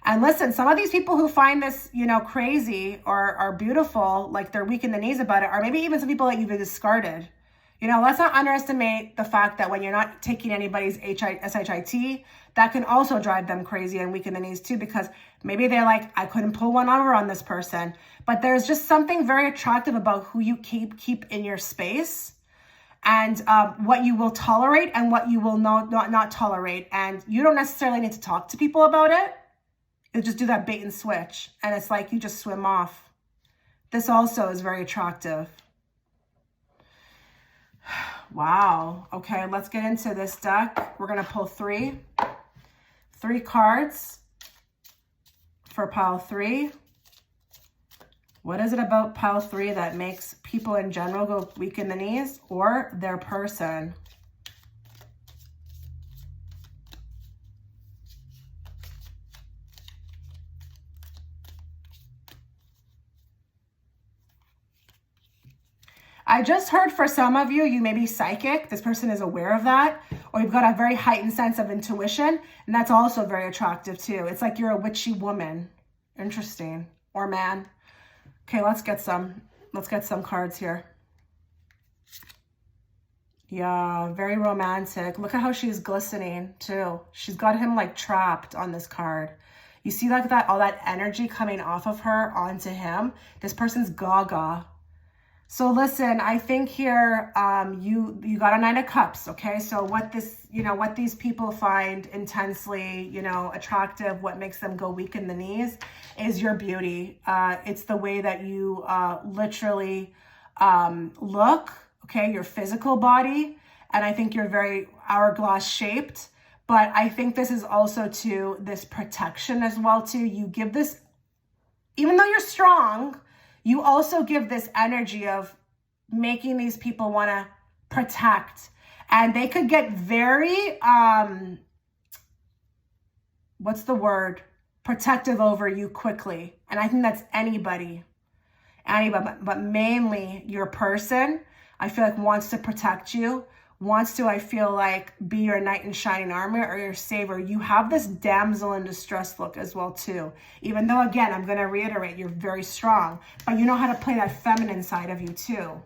And listen, some of these people who find this, you know, crazy or are beautiful, like they're weak in the knees about it, or maybe even some people that you've discarded. You know, let's not underestimate the fact that when you're not taking anybody's SHIT, that can also drive them crazy and weak in the knees too, because maybe they're like, I couldn't pull one over on this person. But there's just something very attractive about who you keep in your space, and what you will tolerate and what you will not tolerate. And you don't necessarily need to talk to people about it. You just do that bait and switch, and it's like you just swim off. This also is very attractive. Wow. Okay, let's get into this deck. We're going to pull three cards for pile 3. What is it about pile 3 that makes people in general go weak in the knees, or their person? I just heard for some of you, you may be psychic. This person is aware of that. Or you've got a very heightened sense of intuition. And that's also very attractive too. It's like you're a witchy woman. Interesting. Or man. Okay, let's get some cards here. Yeah, very romantic. Look at how she's glistening too. She's got him like trapped on this card. You see like that, all that energy coming off of her onto him. This person's gaga. So listen, I think here you got a 9 of Cups, okay? So what these people find intensely, attractive, what makes them go weak in the knees is your beauty. It's the way that you literally look, okay? Your physical body, and I think you're very hourglass shaped. But I think this is also to this protection as well too. You give this even though you're strong, you also give this energy of making these people want to protect. And they could get very, what's the word? Protective over you quickly. And I think that's anybody, but mainly your person, I feel like wants to protect you, wants to, I feel like, be your knight in shining armor or your savior. You have this damsel in distress look as well too. Even though, again, I'm going to reiterate, you're very strong, but you know how to play that feminine side of you too.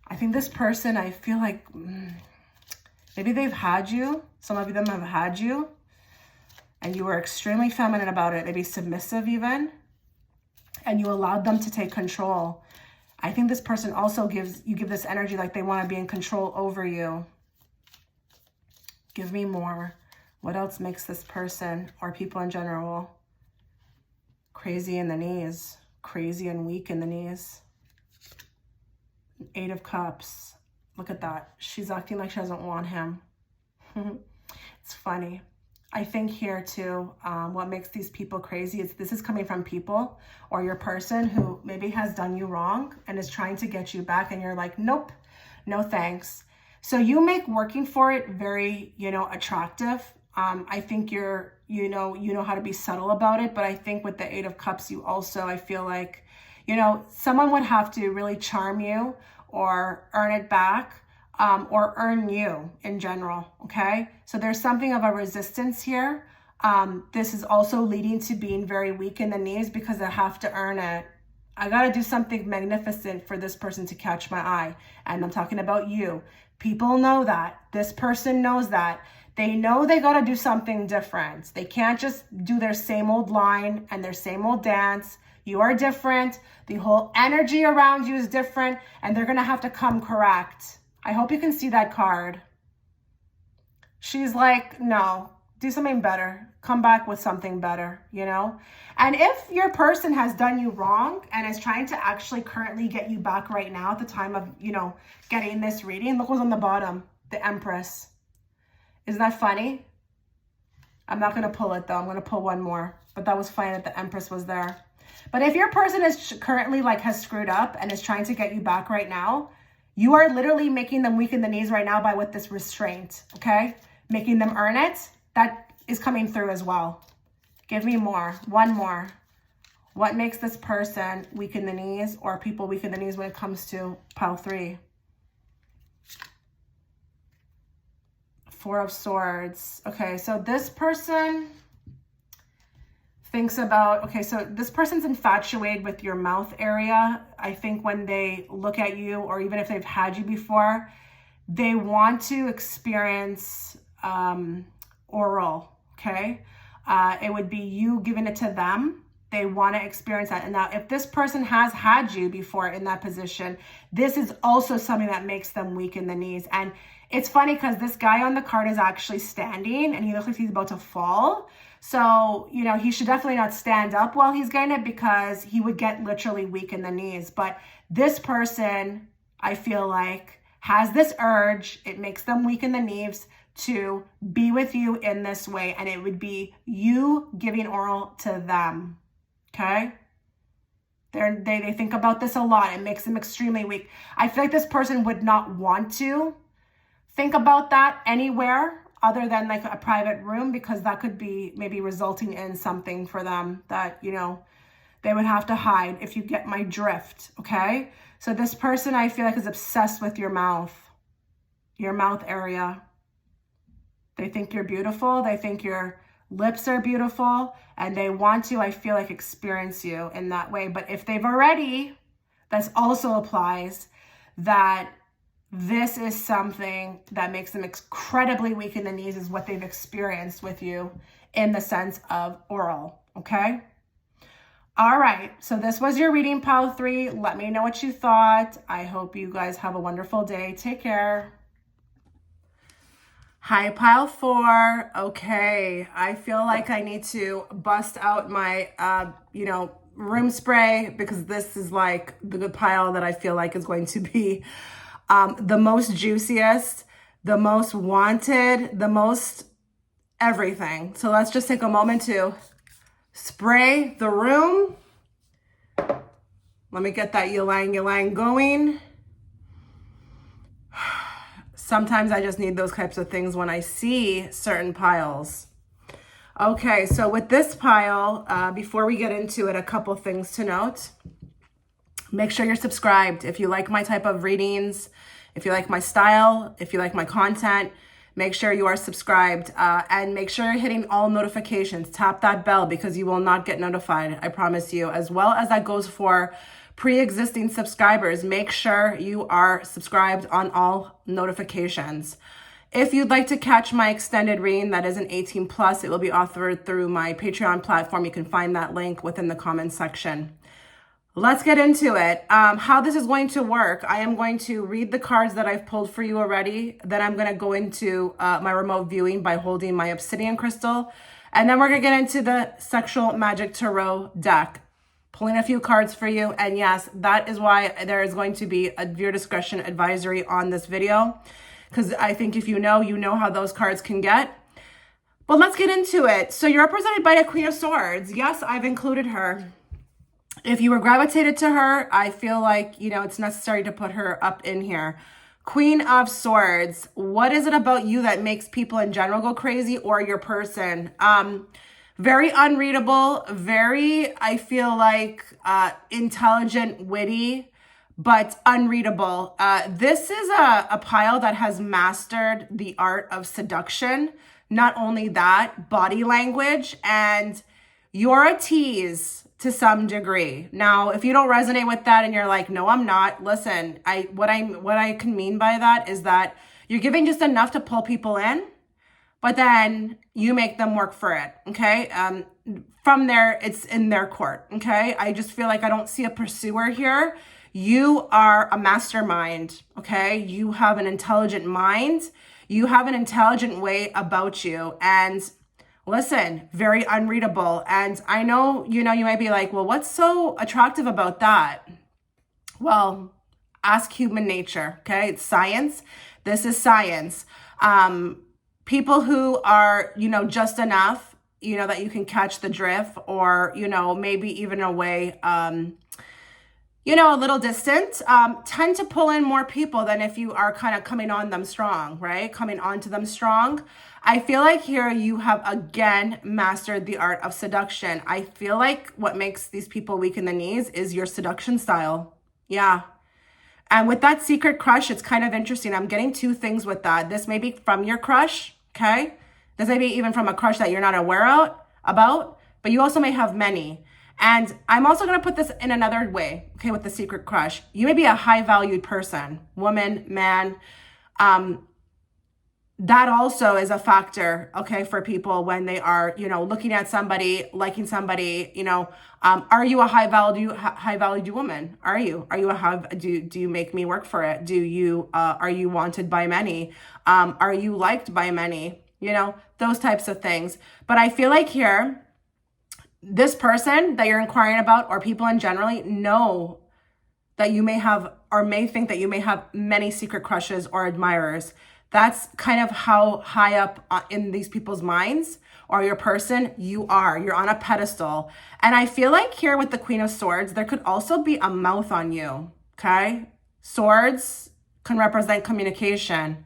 I think this person, I feel like maybe they've had you. Some of them have had you. And you were extremely feminine about it, maybe submissive even, and you allowed them to take control. I think this person also give this energy like they want to be in control over you. Give me more. What else makes this person or people in general crazy in the knees, crazy and weak in the knees? 8 of Cups. Look at that. She's acting like she doesn't want him. It's funny. I think here too, what makes these people crazy is this is coming from people or your person who maybe has done you wrong and is trying to get you back, and you're like, nope, no thanks. So you make working for it very, attractive. I think you know how to be subtle about it, but I think with the 8 of Cups, you also, I feel like, someone would have to really charm you or earn it back. Or earn you in general, okay? So there's something of a resistance here. This is also leading to being very weak in the knees because I have to earn it. I got to do something magnificent for this person to catch my eye. And I'm talking about you. People know that. This person knows that. They know they got to do something different. They can't just do their same old line and their same old dance. You are different. The whole energy around you is different, and they're going to have to come correct. I hope you can see that card. She's like, no, do something better. Come back with something better, And if your person has done you wrong and is trying to actually currently get you back right now at the time of, getting this reading, look what's on the bottom, the Empress. Isn't that funny? I'm not going to pull it though. I'm going to pull one more. But that was funny that the Empress was there. But if your person is currently has screwed up and is trying to get you back right now, you are literally making them weak in the knees right now with this restraint, okay? Making them earn it. That is coming through as well. Give me more. One more. What makes this person weak in the knees or people weak in the knees when it comes to pile 3? 4 of Swords. Okay, so this person thinks about, okay, so this person's infatuated with your mouth area. I think when they look at you, or even if they've had you before, they want to experience oral, okay? It would be you giving it to them. They want to experience that. And now if this person has had you before in that position, this is also something that makes them weak in the knees. And it's funny because this guy on the card is actually standing and he looks like he's about to fall. So, he should definitely not stand up while he's getting it because he would get literally weak in the knees. But this person, I feel like, has this urge. It makes them weak in the knees to be with you in this way. And it would be you giving oral to them. Okay? They think about this a lot. It makes them extremely weak. I feel like this person would not want to think about that anywhere other than a private room, because that could be maybe resulting in something for them that, they would have to hide, if you get my drift, okay? So this person, I feel like, is obsessed with your mouth area. They think you're beautiful. They think your lips are beautiful, and they want to, I feel like, experience you in that way. But if they've already, that also applies that this is something that makes them incredibly weak in the knees, is what they've experienced with you in the sense of oral, okay? All right, so this was your reading, pile 3. Let me know what you thought. I hope you guys have a wonderful day. Take care. Hi, pile 4. Okay, I feel like I need to bust out my, room spray, because this is like the good pile that I feel like is going to be the most juiciest, the most wanted, the most everything. So let's just take a moment to spray the room. Let me get that ylang going. Sometimes I just need those types of things when I see certain piles. Okay, so with this pile, before we get into it, a couple things to note. Make sure you're subscribed. If you like my type of readings, if you like my style, if you like my content, make sure you are subscribed, and make sure you're hitting all notifications. Tap that bell because you will not get notified, I promise you. As well as that goes for pre-existing subscribers. Make sure you are subscribed on all notifications. If you'd like to catch my extended reading that is an 18 plus, it will be offered through my Patreon platform. You can find that link within the comments section. Let's get into it. How this is going to work, I am going to read the cards that I've pulled for you already. Then I'm going to go into my remote viewing by holding my obsidian crystal. And then we're going to get into the Sexual Magic Tarot deck. Pulling a few cards for you. And yes, that is why there is going to be a viewer discretion advisory on this video. Because I think if you know how those cards can get. But let's get into it. So you're represented by a Queen of Swords. Yes, I've included her. If you were gravitated to her, I feel like, it's necessary to put her up in here. Queen of Swords. What is it about you that makes people in general go crazy, or your person? Very unreadable, very, I feel like, intelligent, witty, but unreadable. This is a pile that has mastered the art of seduction. Not only that, body language, and you're a tease to some degree. Now, if you don't resonate with that and you're like, no, I'm not, listen, what I can mean by that is that you're giving just enough to pull people in, but then you make them work for it, okay? From there, it's in their court, okay? I just feel like I don't see a pursuer here. You are a mastermind, okay? You have an intelligent mind. You have an intelligent way about you. And listen, very unreadable. And I know, you might be like, well, what's so attractive about that? Well, ask human nature, okay? It's science. This is science. People who are, just enough, that you can catch the drift, or, maybe even a way, a little distant, tend to pull in more people than if you are kind of coming on them strong, right? Coming onto them strong. I feel like here you have again mastered the art of seduction. I feel like what makes these people weak in the knees is your seduction style. Yeah. And with that secret crush, it's kind of interesting. I'm getting two things with that. This may be from your crush, okay? This may be even from a crush that you're not aware about, but you also may have many. And I'm also going to put this in another way, okay, with the secret crush. You may be a high valued person, woman, man. That also is a factor, okay, for people when they are, looking at somebody, liking somebody, are you a high valued woman? Are you do you make me work for it? Are you wanted by many? Are you liked by many? Those types of things. But I feel like here, this person that you're inquiring about, or people in general, know that you may have, or may think that you may have many secret crushes or admirers. That's kind of how high up in these people's minds, or your person, you're on a pedestal. And I feel like here with the Queen of Swords, there could also be a mouth on you, okay? Swords can represent communication.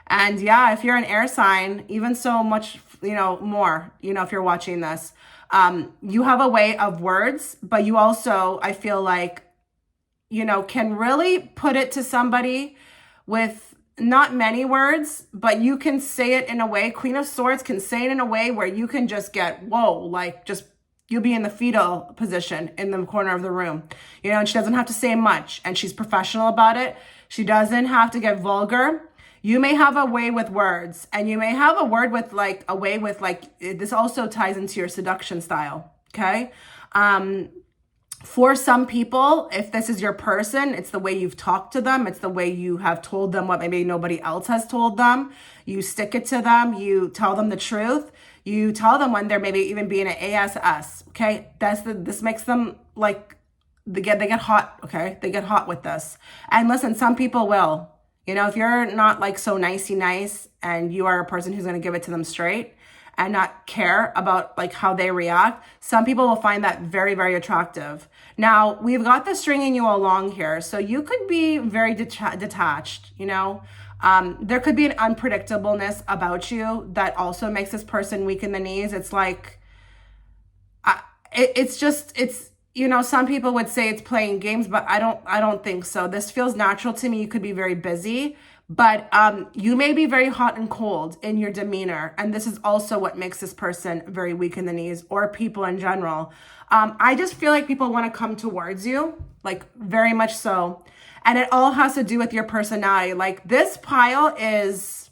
And yeah, if you're an air sign, even so much, more, if you're watching this, you have a way of words, but you also, I feel like, can really put it to somebody with not many words, but you can say it in a way, Queen of Swords can say it in a way where you can just get, whoa, like just, you'll be in the fetal position in the corner of the room, and she doesn't have to say much, and she's professional about it. She doesn't have to get vulgar. You may have a way with words, and you may have a way with this also ties into your seduction style, okay? For some people, if this is your person, it's the way you've talked to them. It's the way you have told them what maybe nobody else has told them. You stick it to them. You tell them the truth. You tell them when they're maybe even being an ASS, okay? This makes them like, they get hot, okay? They get hot with this. And listen, some people will. If you're not like so nicey nice and you are a person who's going to give it to them straight, and not care about like how they react, some people will find that very, very attractive. Now, we've got the stringing you along here. So you could be very detached, you know. There could be an unpredictableness about you that also makes this person weak in the knees. It's like, it's you know, some people would say it's playing games, but I don't think so. This feels natural to me. You could be very busy, but you may be very hot and cold in your demeanor, and this is also what makes this person very weak in the knees, or people in general. I just feel like people want to come towards you, like very much so, and it all has to do with your personality. Like this pile is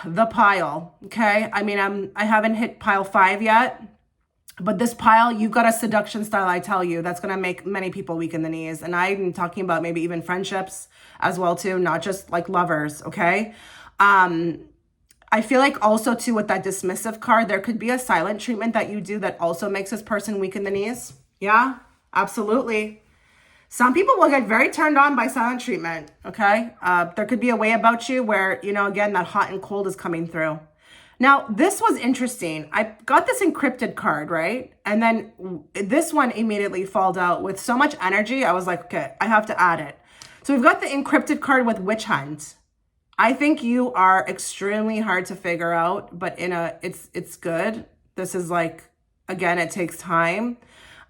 the pile, okay? I mean, I haven't hit pile 5 yet. But this pile, you've got a seduction style, I tell you, that's going to make many people weak in the knees. And I'm talking about maybe even friendships as well, too, not just like lovers, okay? I feel like also, too, with that dismissive card, there could be a silent treatment that you do that also makes this person weak in the knees. Yeah, absolutely. Some people will get very turned on by silent treatment, okay? There could be a way about you where, you know, again, that hot and cold is coming through. Now, this was interesting. I got this encrypted card, right? And then this one immediately falled out with so much energy. I was like, okay, I have to add it. So we've got the encrypted card with witch hunt. I think you are extremely hard to figure out, but it's good. This is like, again, it takes time.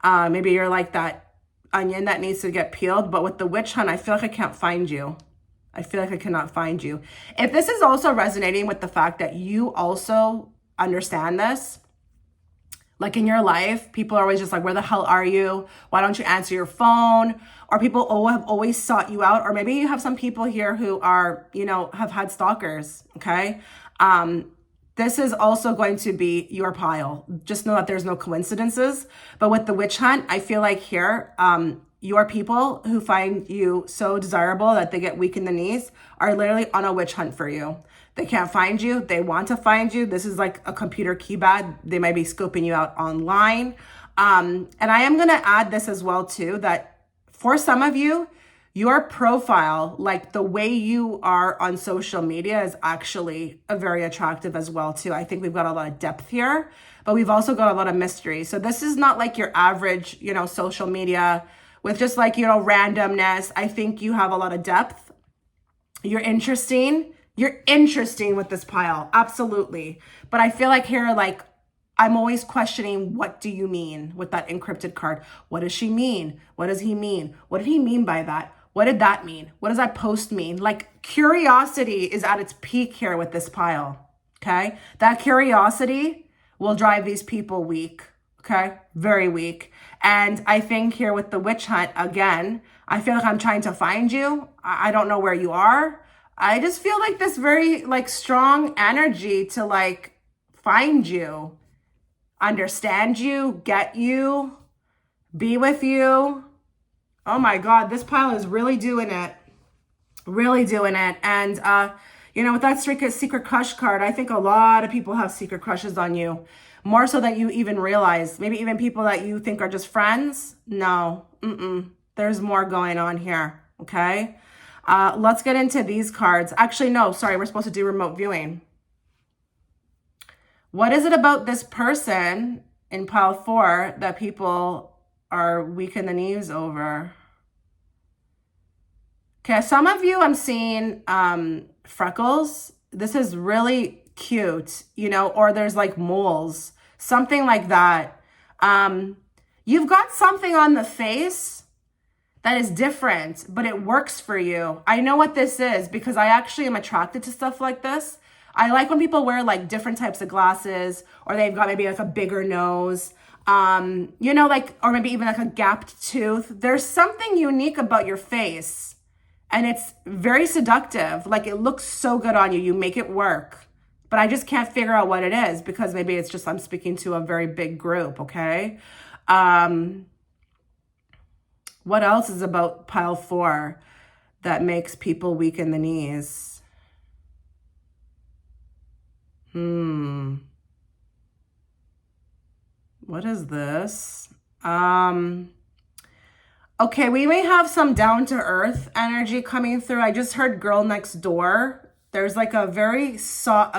Maybe you're like that onion that needs to get peeled, but with the witch hunt, I feel like I can't find you. I feel like I cannot find you. If this is also resonating with the fact that you also understand this, like in your life, people are always just like, where the hell are you? Why don't you answer your phone? Or people have always sought you out. Or maybe you have some people here who are, you know, have had stalkers, okay? This is also going to be your pile. Just know that there's no coincidences. But with the witch hunt, I feel like here, your people who find you so desirable that they get weak in the knees are literally on a witch hunt for you. They can't find you. They want to find you. This is like a computer keypad. They might be scoping you out online. And I am going to add this as well too, that for some of you, your profile, like the way you are on social media, is actually very attractive as well too. I think we've got a lot of depth here, but we've also got a lot of mystery. So this is not like your average, you know, social media with just like, you know, randomness. I think you have a lot of depth. You're interesting. You're interesting with this pile. Absolutely. But I feel like here, like, I'm always questioning, what do you mean with that encrypted card? What does she mean? What does he mean? What did he mean by that? What did that mean? What does that post mean? Like, curiosity is at its peak here with this pile. Okay. That curiosity will drive these people weak. Okay. Very weak. And I think here with the witch hunt, again, I feel like I'm trying to find you. I don't know where you are. I just feel like this very like strong energy to like find you, understand you, get you, be with you. Oh my God, this pile is really doing it. Really doing it. And, you know, with that secret crush card, I think a lot of people have secret crushes on you. More so than you even realize. Maybe even people that you think are just friends. No, there's more going on here, okay? Let's get into these cards. Actually, no, sorry, we're supposed to do remote viewing. What is it about this person in pile 4 that people are weak in the knees over? Okay, some of you I'm seeing freckles. This is really cute, you know, or there's like moles, something like that. You've got something on the face that is different, but it works for you. I know what this is because I actually am attracted to stuff like this. I like when people wear like different types of glasses, or they've got maybe like a bigger nose, you know, like, or maybe even like a gapped tooth. There's something unique about your face, and it's very seductive. Like, it looks so good on you. You make it work, but I just can't figure out what it is because maybe it's just I'm speaking to a very big group. Okay. What else is about pile 4 that makes people weak in the knees? What is this? Okay, we may have some down to earth energy coming through. I just heard girl next door. There's like a very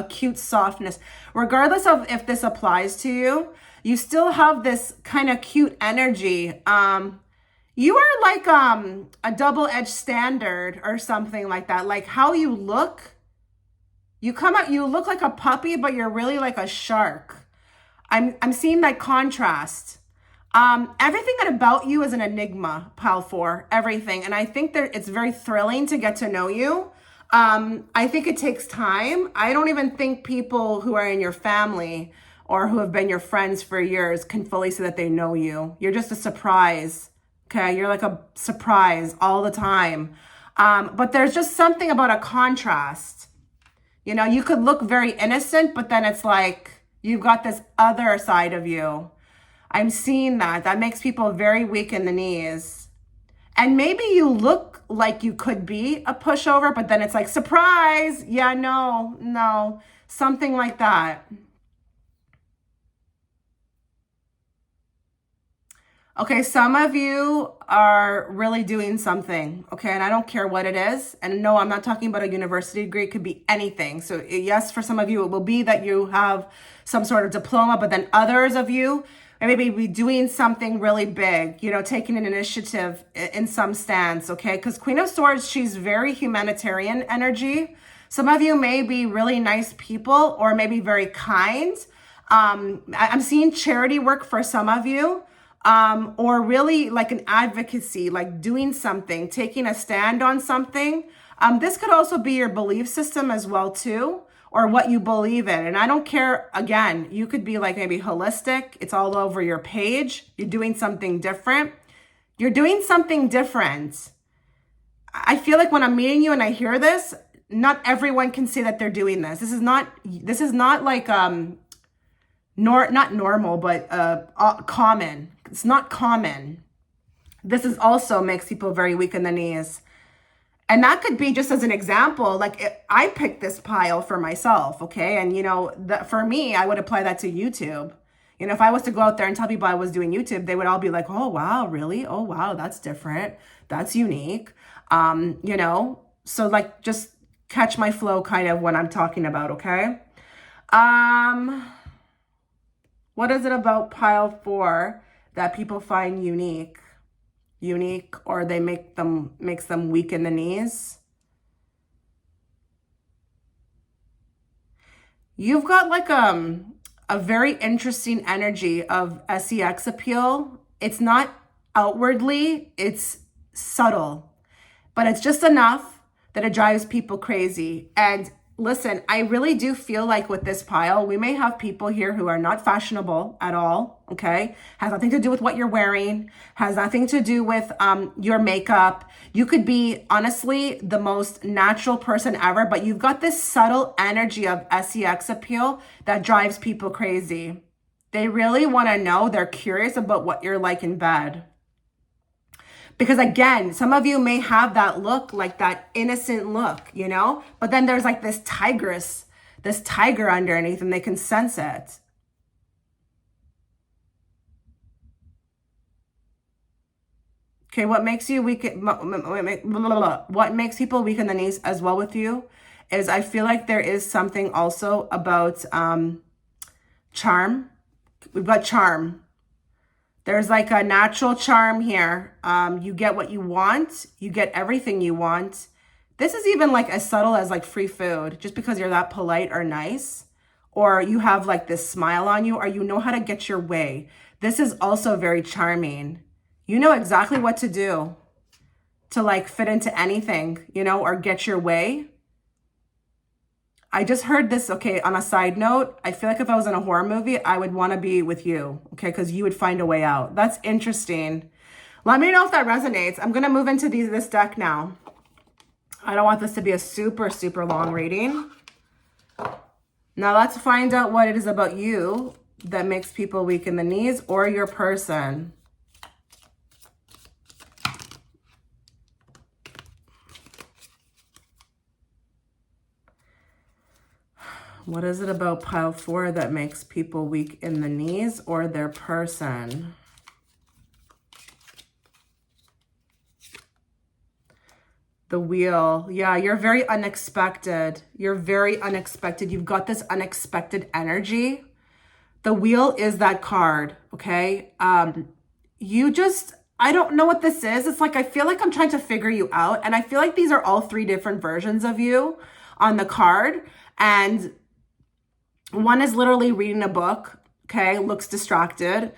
acute softness. Regardless of if this applies to you, you still have this kind of cute energy. You are like a double-edged standard or something like that. Like how you look, you look like a puppy, but you're really like a shark. I'm seeing that contrast. Everything about you is an enigma, pile 4, everything. And I think that it's very thrilling to get to know you. I think it takes time. I don't even think people who are in your family or who have been your friends for years can fully say that they know you. You're just a surprise. Okay. You're like a surprise all the time. But there's just something about a contrast. You know, you could look very innocent, but then it's like you've got this other side of you. I'm seeing that. That makes people very weak in the knees. And maybe you look like you could be a pushover, but then it's like, surprise. Yeah, no, something like that. Okay, some of you are really doing something, okay? And I don't care what it is. And no, I'm not talking about a university degree. It could be anything. So yes, for some of you, it will be that you have some sort of diploma, but then others of you maybe be doing something really big, you know, taking an initiative in some stance, okay? Because Queen of Swords, she's very humanitarian energy. Some of you may be really nice people or maybe very kind. I'm seeing charity work for some of you. Or really like an advocacy, like doing something, taking a stand on something. This could also be your belief system as well too, or what you believe in. And I don't care, again, you could be like maybe holistic. It's all over your page. You're doing something different. You're doing something different. I feel like when I'm meeting you and I hear this, not everyone can say that they're doing this. This is not like, not normal, but common. It's not common. This is also makes people very weak in the knees. And that could be just as an example, like I picked this pile for myself, okay? And you know, for me, I would apply that to YouTube. You know, if I was to go out there and tell people I was doing YouTube, they would all be like, oh, wow, really? Oh, wow, that's different. That's unique. You know, so like just catch my flow kind of when I'm talking about, okay? What is it about pile 4 that people find unique, or they makes them weak in the knees? You've got like a very interesting energy of sex appeal. It's not outwardly, it's subtle, but it's just enough that it drives people crazy. And listen, I really do feel like with this pile, we may have people here who are not fashionable at all, okay? Has nothing to do with what you're wearing, has nothing to do with your makeup. You could be, honestly, the most natural person ever, but you've got this subtle energy of sex appeal that drives people crazy. They really want to know, they're curious about what you're like in bed. Because again, some of you may have that look, like that innocent look, you know? But then there's like this tiger underneath and they can sense it. Okay, what makes you weak, what makes people weak in the knees as well with you is I feel like there is something also about charm. We've got charm. There's like a natural charm here. You get what you want. You get everything you want. This is even like as subtle as like free food, just because you're that polite or nice, or you have like this smile on you, or you know how to get your way. This is also very charming. You know exactly what to do to like fit into anything, you know, or get your way. I just heard this, okay, on a side note, I feel like if I was in a horror movie, I would want to be with you, okay, because you would find a way out. That's interesting. Let me know if that resonates. I'm going to move into this deck now. I don't want this to be a super, super long reading. Now let's find out what it is about you that makes people weak in the knees or your person. What is it about pile 4 that makes people weak in the knees or their person? The wheel. Yeah, you're very unexpected. You're very unexpected. You've got this unexpected energy. The wheel is that card, okay? I don't know what this is. It's like, I feel like I'm trying to figure you out. And I feel like these are all three different versions of you on the card. And one is literally reading a book, okay? Looks distracted.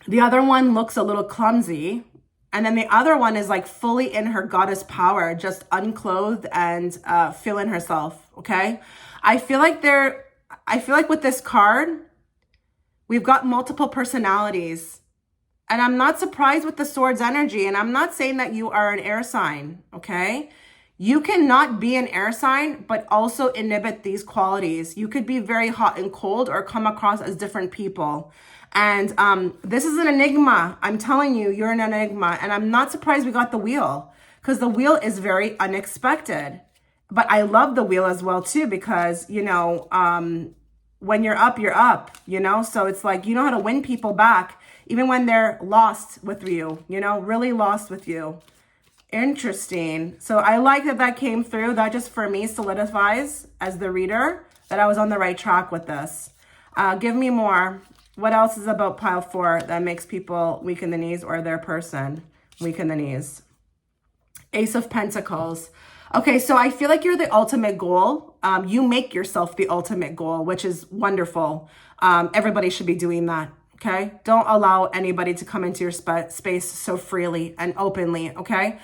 The other one looks a little clumsy. And then the other one is like fully in her goddess power, just unclothed and feeling herself, okay? I feel like with this card, we've got multiple personalities. And I'm not surprised with the Swords energy. And I'm not saying that you are an air sign, okay? You cannot be an air sign, but also inhibit these qualities. You could be very hot and cold or come across as different people. And this is an enigma. I'm telling you, you're an enigma. And I'm not surprised we got the wheel, because the wheel is very unexpected. But I love the wheel as well, too, because, you know, when you're up, you know? So it's like, you know how to win people back, even when they're lost with you, you know, really lost with you. Interesting. So I like that came through. That just for me solidifies as the reader that I was on the right track with this. Give me more. What else is about pile 4 that makes people weak in the knees, or their person weak in the knees? Ace of Pentacles. Okay, so I feel like you're the ultimate goal. You make yourself the ultimate goal, which is wonderful. Everybody should be doing that, okay? Don't allow anybody to come into your space so freely and openly, okay?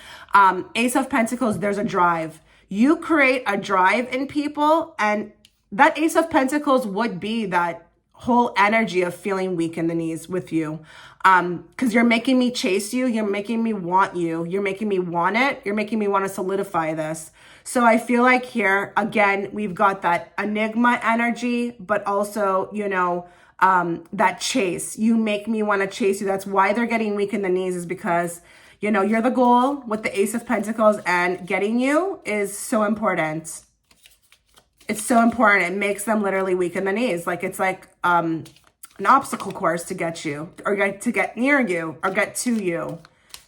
Ace of Pentacles, there's a drive. You create a drive in people, and that Ace of Pentacles would be that whole energy of feeling weak in the knees with you. Because you're making me chase you. You're making me want you. You're making me want it. You're making me want to solidify this. So I feel like here, again, we've got that enigma energy, but also, you know, that chase. You make me want to chase you. That's why they're getting weak in the knees, is because, you know, you're the goal with the Ace of Pentacles, and getting you is so important. It's so important. It makes them literally weak in the knees. Like, it's like an obstacle course to get you, or to get near you, or get to you.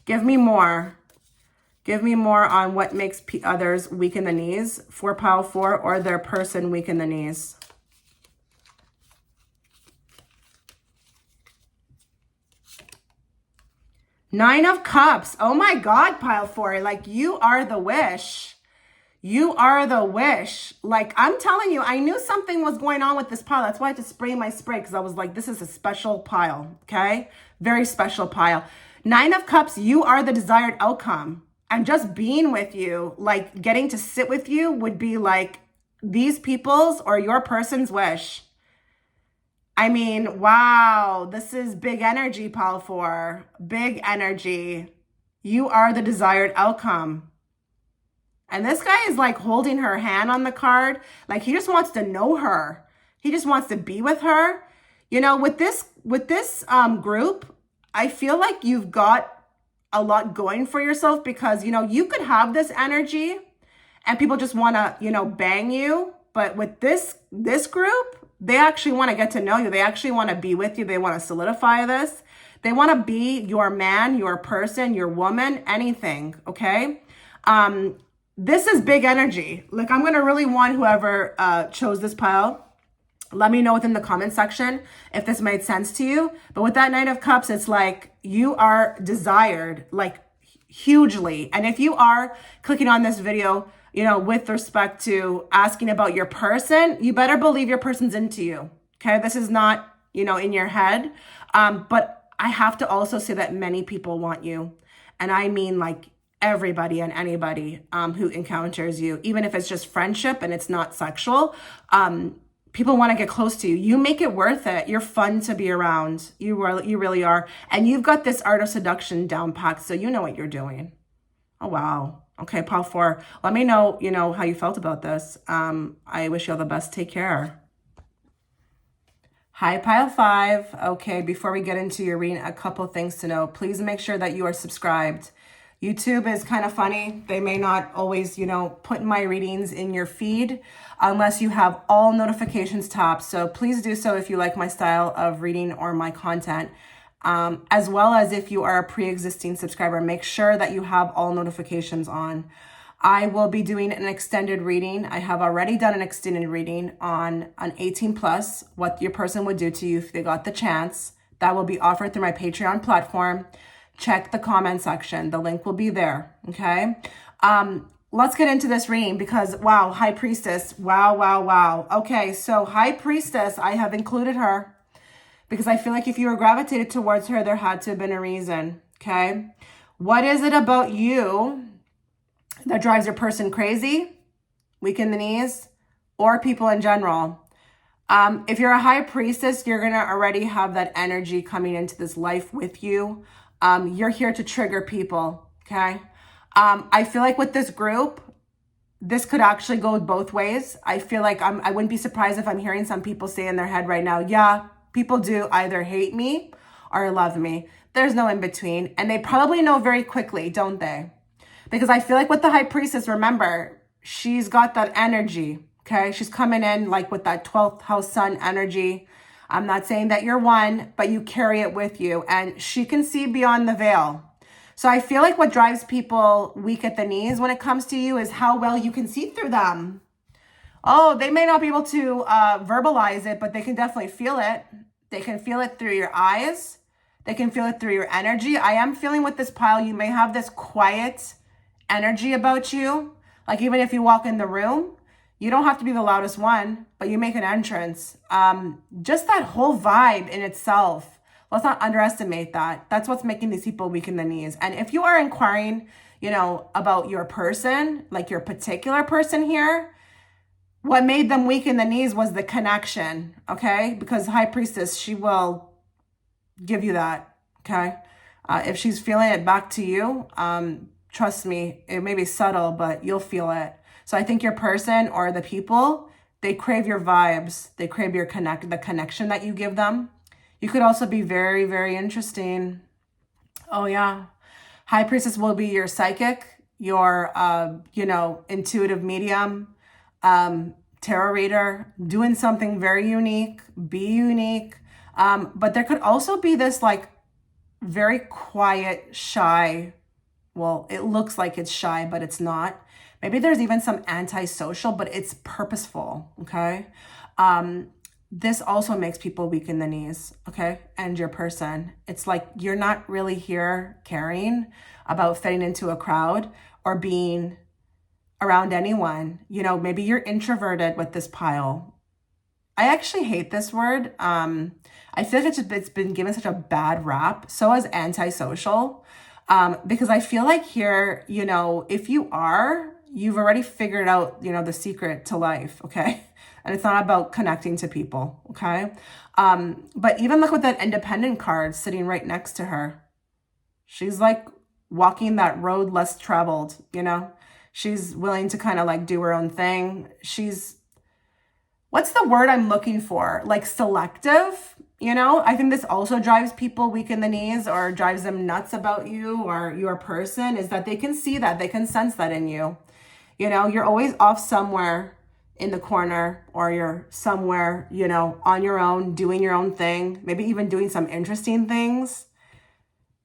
Give me more. Give me more on what makes others weak in the knees for pile 4, or their person weak in the knees. Nine of Cups. Oh my God, pile 4. Like, you are the wish. You are the wish. Like, I'm telling you, I knew something was going on with this pile. That's why I had to spray my spray, because I was like, this is a special pile, okay? Very special pile. Nine of Cups, you are the desired outcome. And just being with you, like getting to sit with you, would be like these people's or your person's wish. I mean, wow, this is big energy, pile 4. Big energy. You are the desired outcome. And this guy is like holding her hand on the card. Like, he just wants to know her. He just wants to be with her. You know, with this group, I feel like you've got a lot going for yourself, because, you know, you could have this energy and people just want to, you know, bang you. But with this group, they actually want to get to know you. They actually want to be with you. They want to solidify this. They want to be your man, your person, your woman, anything, okay? This is big energy. Like, I'm going to really want whoever chose this pile, let me know within the comment section if this made sense to you. But with that Knight of Cups, it's like you are desired, like, hugely. And if you are clicking on this video, you know, with respect to asking about your person, you better believe your person's into you. Okay, this is not, you know, in your head. But I have to also say that many people want you. And I mean, like, everybody and anybody who encounters you, even if it's just friendship and it's not sexual, people want to get close to you. You make it worth it. You're fun to be around. You really are. And you've got this art of seduction down packed, so you know what you're doing. Oh, wow. Okay, pile 4. Let me know, you know, how you felt about this. I wish you all the best. Take care. Hi, pile 5. Okay, before we get into your reading, a couple things to know. Please make sure that you are subscribed. YouTube is kind of funny. They may not always, you know, put my readings in your feed unless you have all notifications tapped. So please do so if you like my style of reading or my content. as well as if you are a pre-existing subscriber, make sure that you have all notifications on. I will be doing an extended reading. I have already done an extended reading on an 18 plus, what your person would do to you if they got the chance. That will be offered through my Patreon platform. Check the comment section. The link will be there, okay? Let's get into this reading because, wow, High Priestess, wow. Okay, so High Priestess, I have included her because I feel like if you were gravitated towards her, there had to have been a reason, okay? What is it about you that drives your person crazy, weak in the knees, or people in general? If you're a High Priestess, you're going to already have that energy coming into this life with you. You're here to trigger people, okay? I feel like with this group, this could actually go both ways. I feel like I wouldn't be surprised if I'm hearing some people say in their head right now, yeah, people do either hate me or love me. There's no in between. And they probably know very quickly, don't they? Because I feel like with the High Priestess, remember, she's got that energy, okay? She's coming in like with that 12th house sun energy. I'm not saying that you're one, but you carry it with you. And she can see beyond the veil. So I feel like what drives people weak at the knees when it comes to you is how well you can see through them. Oh, they may not be able to verbalize it, but they can definitely feel it. They can feel it through your eyes. They can feel it through your energy. I am feeling with this pile, you may have this quiet energy about you. Like even if you walk in the room, you don't have to be the loudest one, but you make an entrance. Just that whole vibe in itself. Let's not underestimate that. That's what's making these people weak in the knees. And if you are inquiring, about your person, like your particular person here, what made them weak in the knees was the connection, okay? Because High Priestess, she will give you that, okay? If she's feeling it back to you, trust me, it may be subtle, but you'll feel it. So I think your person or the people, they crave your vibes. They crave the connection that you give them. You could also be very, very interesting. Oh, yeah. High Priestess will be your psychic, your, intuitive medium, tarot reader, doing something very unique, be unique. But there could also be this like very quiet, shy. Well, it looks like it's shy, but it's not. Maybe there's even some antisocial, but it's purposeful, okay? This also makes people weak in the knees, okay? And your person. It's like you're not really here caring about fitting into a crowd or being around anyone. Maybe you're introverted with this pile. I actually hate this word. I feel like it's been given such a bad rap. So is antisocial. Because I feel like here, if you've already figured out, the secret to life, okay? And it's not about connecting to people, okay? But even look with that independent card sitting right next to her. She's like walking that road less traveled, She's willing to kind of like do her own thing. What's the word I'm looking for? Like selective, I think this also drives people weak in the knees or drives them nuts about you or your person, is that they can see that, they can sense that in you. You're always off somewhere in the corner, or you're somewhere, on your own, doing your own thing, maybe even doing some interesting things.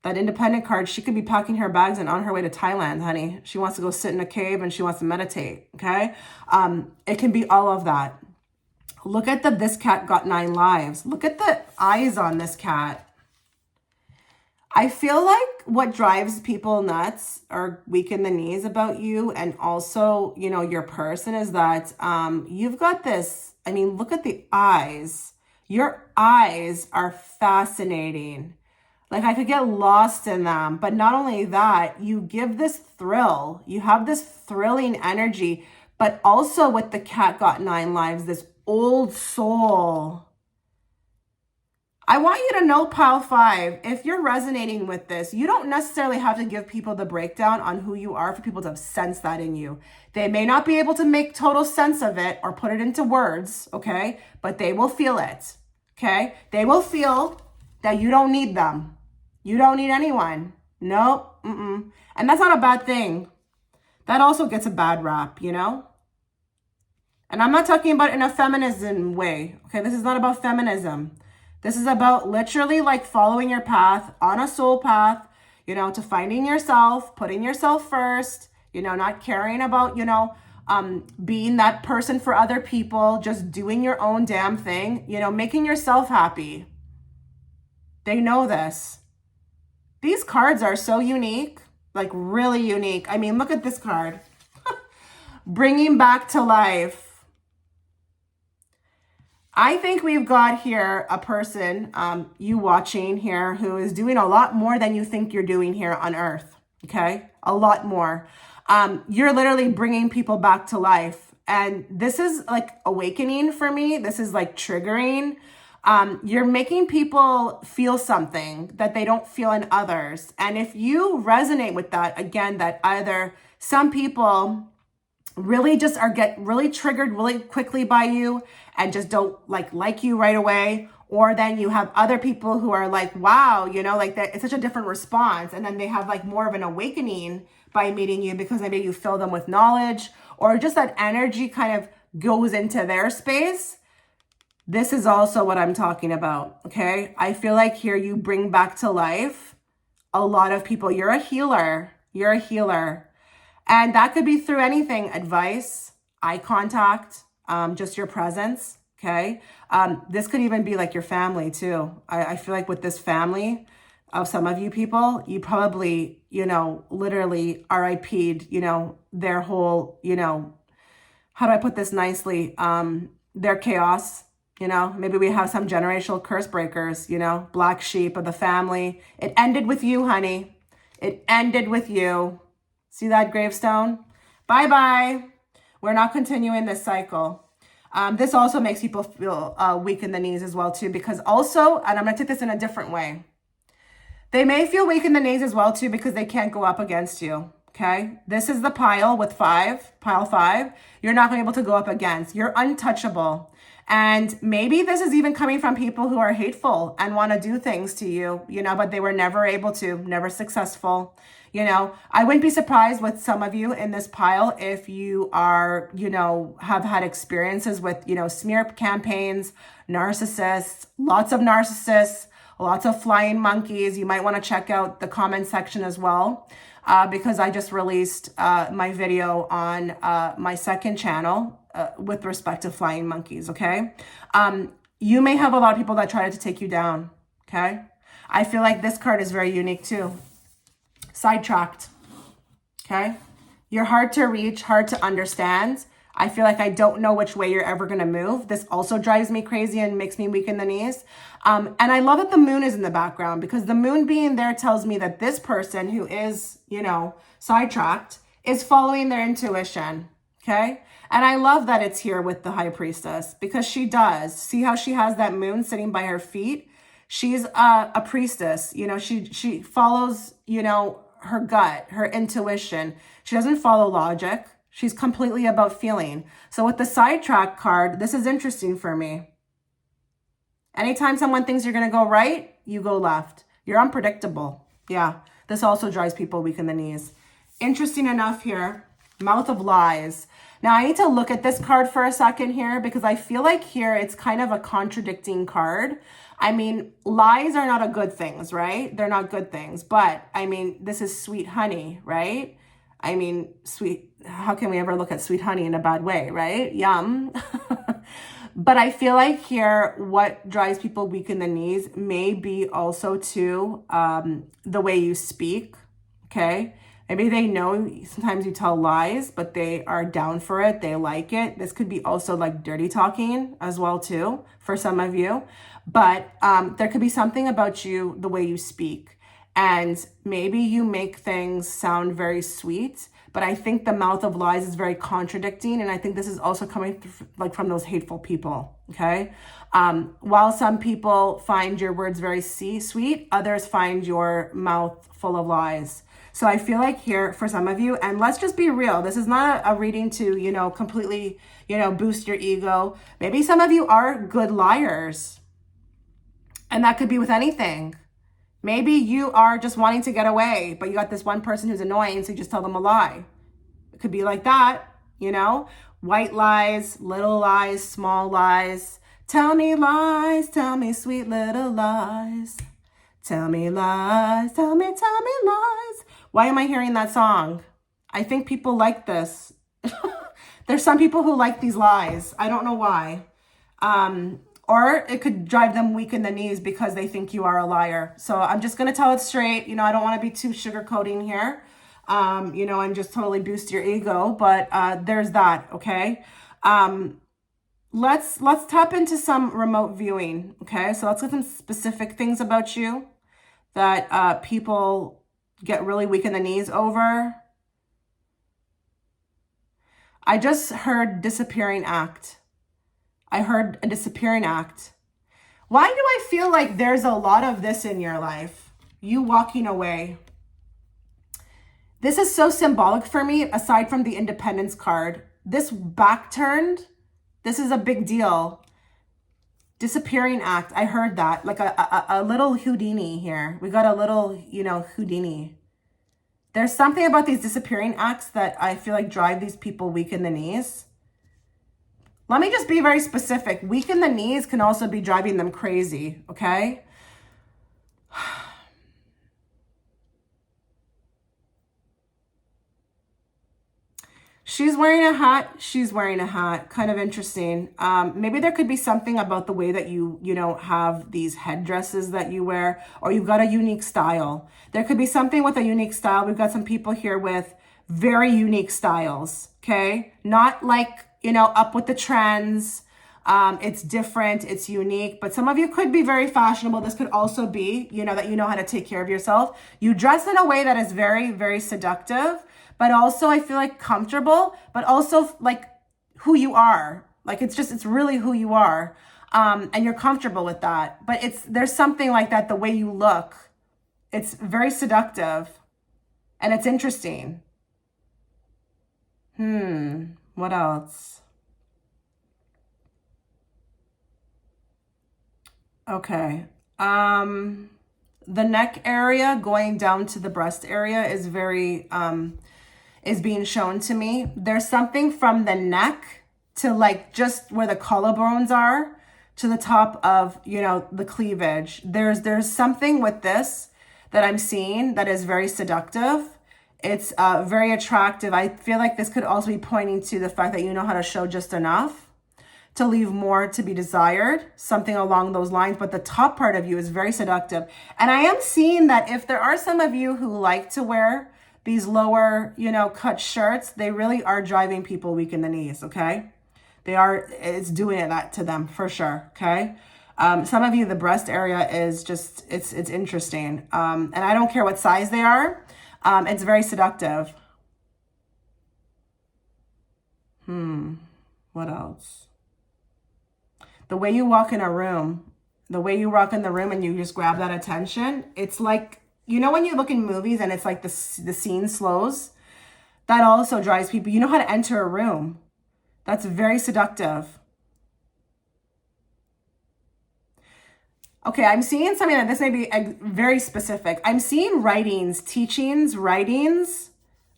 That independent card, she could be packing her bags and on her way to Thailand, honey. She wants to go sit in a cave and she wants to meditate, okay? It can be all of that. Look at this cat got 9 lives. Look at the eyes on this cat. I feel like what drives people nuts or weak in the knees about you and also, your person is that you've got this, look at the eyes. Your eyes are fascinating. Like I could get lost in them. But not only that, you give this thrill. You have this thrilling energy, but also with the cat got 9 lives, this old soul. I want you to know, Pile 5, if you're resonating with this, you don't necessarily have to give people the breakdown on who you are for people to sense that in you. They may not be able to make total sense of it or put it into words, okay? But they will feel it, okay? They will feel that you don't need them. You don't need anyone. No, And that's not a bad thing. That also gets a bad rap, And I'm not talking about in a feminism way, okay? This is not about feminism. This is about literally like following your path on a soul path, to finding yourself, putting yourself first, not caring about, being that person for other people, just doing your own damn thing, making yourself happy. They know this. These cards are so unique, like really unique. I mean, look at this card. Bringing back to life. I think we've got here a person, you watching here, who is doing a lot more than you think you're doing here on earth. Okay? A lot more. You're literally bringing people back to life. And this is like awakening for me. This is like triggering. You're making people feel something that they don't feel in others. And if you resonate with that, again, that either some people really just get really triggered really quickly by you and just don't like you right away, or then you have other people who are like, wow, like that, it's such a different response, and then they have like more of an awakening by meeting you because maybe you fill them with knowledge, or just that energy kind of goes into their space. This is also what I'm talking about. Okay, I feel like here you bring back to life a lot of people. You're a healer. And that could be through anything: advice, eye contact, just your presence, okay? This could even be like your family too. I feel like with this family of some of you people, you probably, literally RIP'd, their whole, how do I put this nicely? Their chaos, maybe we have some generational curse breakers, black sheep of the family. It ended with you, honey. It ended with you. See that gravestone? Bye-bye. We're not continuing this cycle. This also makes people feel weak in the knees as well too, because also, and I'm going to take this in a different way, they may feel weak in the knees as well too because they can't go up against you, okay? This is the pile with pile 5. You're not going to be able to go up against. You're untouchable. And maybe this is even coming from people who are hateful and want to do things to you, but they were never able to, never successful. I wouldn't be surprised with some of you in this pile if you are, have had experiences with, smear campaigns, narcissists, lots of flying monkeys. You might want to check out the comment section as well, because I just released my video on my second channel with respect to flying monkeys, okay? You may have a lot of people that try to take you down, okay? I feel like this card is very unique too. Sidetracked, okay? You're hard to reach, hard to understand. I feel like I don't know which way you're ever going to move. This also drives me crazy and makes me weak in the knees. And I love that the moon is in the background, because the moon being there tells me that this person who is, sidetracked is following their intuition, okay? And I love that it's here with the high priestess, because she does. See how she has that moon sitting by her feet? She's a priestess. She follows, her gut, her intuition. She doesn't follow logic. She's completely about feeling. So with the sidetrack card, this is interesting for me. Anytime someone thinks you're going to go right, you go left. You're unpredictable. Yeah, this also drives people weak in the knees. Interesting enough here, mouth of lies. Now I need to look at this card for a second here, because I feel like here it's kind of a contradicting card. I mean, lies are not a good things, right? They're not good things. But I mean, this is sweet honey, right? I mean, sweet, how can we ever look at sweet honey in a bad way, right? Yum. But I feel like here, what drives people weak in the knees may be also too the way you speak, okay? Maybe they know sometimes you tell lies, but they are down for it. They like it. This could be also like dirty talking as well too for some of you. But there could be something about you, the way you speak. And maybe you make things sound very sweet, but I think the mouth of lies is very contradicting. And I think this is also coming from those hateful people, okay? While some people find your words very sweet, others find your mouth full of lies. So I feel like here for some of you, and let's just be real, this is not a reading to, completely, boost your ego. Maybe some of you are good liars. And that could be with anything. Maybe you are just wanting to get away, but you got this one person who's annoying, so you just tell them a lie. It could be like that, white lies, little lies, small lies, Tell me sweet little lies. Tell me lies, tell me lies. Why am I hearing that song? I think people like this. There's some people who like these lies. I don't know why. Or it could drive them weak in the knees because they think you are a liar. So I'm just going to tell it straight. You know, I don't want to be too sugarcoating here, you know, and just totally boost your ego. But there's that, okay? Let's tap into some remote viewing, okay? So let's get some specific things about you that people get really weak in the knees over. I just heard disappearing act. I heard a disappearing act. Why do I feel like there's a lot of this in your life? You walking away. This is so symbolic for me, aside from the independence card. This back turned, this is a big deal. Disappearing act. I heard that. Like a little Houdini here. We got a little, you know, Houdini. There's something about these disappearing acts that I feel like drive these people weak in the knees. Let me just be very specific. Weak in the knees can also be driving them crazy, okay? She's wearing a hat. She's wearing a hat. Kind of interesting. Maybe there could be something about the way that you know, have these headdresses that you wear, or you've got a unique style. There could be something with a unique style. We've got some people here with very unique styles, okay? Not like, you know, up with the trends. It's different, it's unique, but some of you could be very fashionable. This could also be, you know, that you know how to take care of yourself. You dress in a way that is very, very seductive, but also I feel like comfortable, but also like who you are. Like it's really who you are. And you're comfortable with that. But there's something like that, the way you look, it's very seductive and it's interesting. What else? Okay. The neck area going down to the breast area is very, is being shown to me. There's something from the neck to like just where the collarbones are to the top of, you know, the cleavage. There's something with this that I'm seeing that is very seductive. It's very attractive. I feel like this could also be pointing to the fact that you know how to show just enough to leave more to be desired, something along those lines. But the top part of you is very seductive. And I am seeing that if there are some of you who like to wear these lower, you know, cut shirts, they really are driving people weak in the knees, okay? It's doing that to them for sure, okay? Some of you, the breast area is just, it's interesting. And I don't care what size they are. It's very seductive. What else? The way you walk in a room, the way you walk in the room and you just grab that attention, it's like, you know, when you look in movies and it's like the scene slows, that also drives people. You know how to enter a room. That's very seductive. Okay, I'm seeing something that this may be very specific. I'm seeing writings, teachings, writings.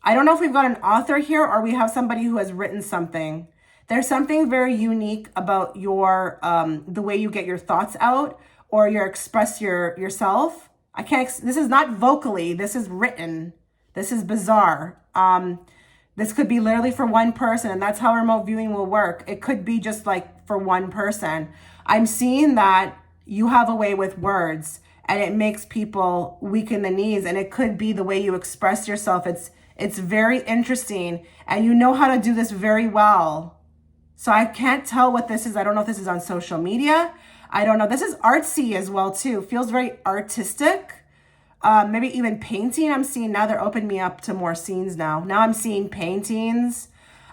I don't know if we've got an author here or we have somebody who has written something. There's something very unique about your the way you get your thoughts out or you express yourself. This is not vocally, this is written. This is bizarre. This could be literally for one person, and that's how remote viewing will work. It could be just like for one person. I'm seeing that you have a way with words and it makes people weak in the knees, and it could be the way you express yourself. It's very interesting, and you know how to do this very well. So I can't tell what this is. I don't know if this is on social media. I don't know. This is artsy as well too. Feels very artistic. Maybe even painting. I'm seeing now they're opening me up to more scenes now. Now I'm seeing paintings.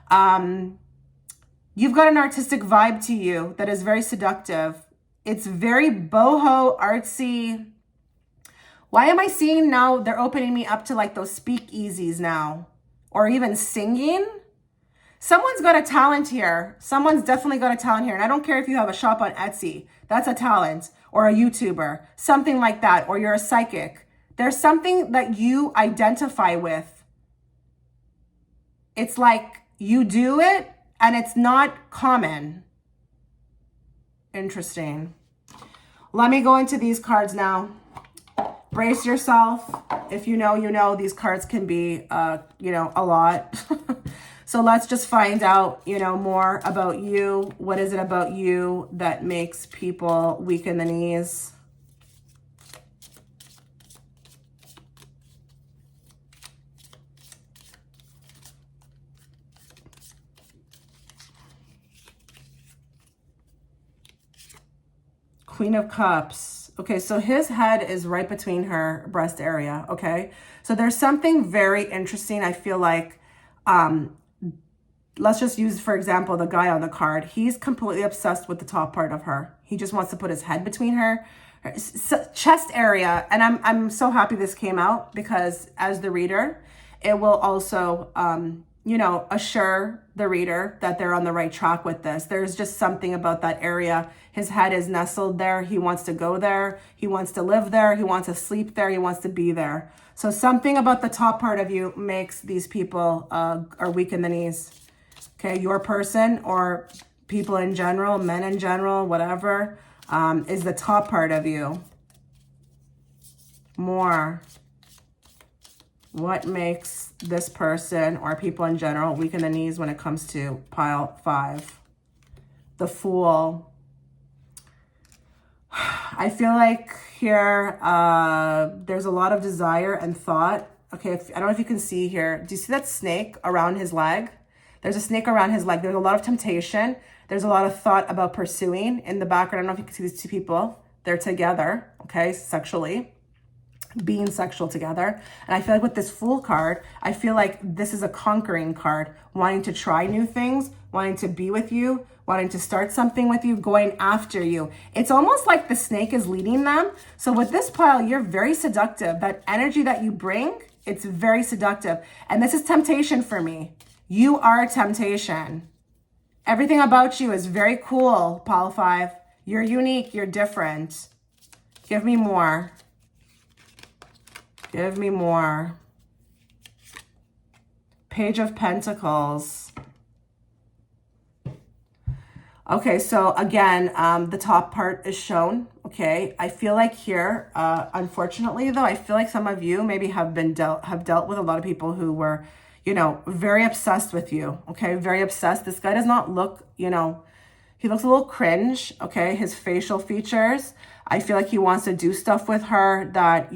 You've got an artistic vibe to you that is very seductive. It's very boho, artsy. Why am I seeing now they're opening me up to like those speakeasies now? Or even singing? Someone's got a talent here. Someone's definitely got a talent here. And I don't care if you have a shop on Etsy. That's a talent. Or a YouTuber. Something like that. Or you're a psychic. There's something that you identify with. It's like you do it and it's not common. Interesting. Let me go into these cards now. Brace yourself. If you know, these cards can be, a lot. So let's just find out, more about you. What is it about you that makes people weak in the knees? Queen of Cups. Okay, so his head is right between her breast area, okay? So there's something very interesting, I feel like, let's just use, for example, the guy on the card. He's completely obsessed with the top part of her. He just wants to put his head between her chest area. And I'm so happy this came out, because as the reader, it will also, assure the reader that they're on the right track with this. There's just something about that area. His head is nestled there. He wants to go there. He wants to live there. He wants to sleep there. He wants to be there. So something about the top part of you makes these people are weak in the knees. Okay, your person or people in general, men in general, whatever, is the top part of you. More. What makes this person or people in general weak in the knees when it comes to pile 5? The Fool. I feel like here there's a lot of desire and thought. Okay, I don't know if you can see here. Do you see that snake around his leg? There's a snake around his leg. There's a lot of temptation. There's a lot of thought about pursuing in the background. I don't know if you can see these two people. They're together, okay, sexually, being sexual together. And I feel like with this Fool card, I feel like this is a conquering card, wanting to try new things, wanting to be with you, wanting to start something with you, going after you. It's almost like the snake is leading them. So with this pile, you're very seductive. That energy that you bring, it's very seductive. And this is temptation for me. You are a temptation. Everything about you is very cool, pile 5. You're unique. You're different. Give me more. Give me more. Page of Pentacles. Okay, so again, the top part is shown, okay? I feel like here, unfortunately though, I feel like some of you maybe have dealt with a lot of people who were, very obsessed with you, okay? Very obsessed. This guy does not look, he looks a little cringe, okay? His facial features. I feel like he wants to do stuff with her that,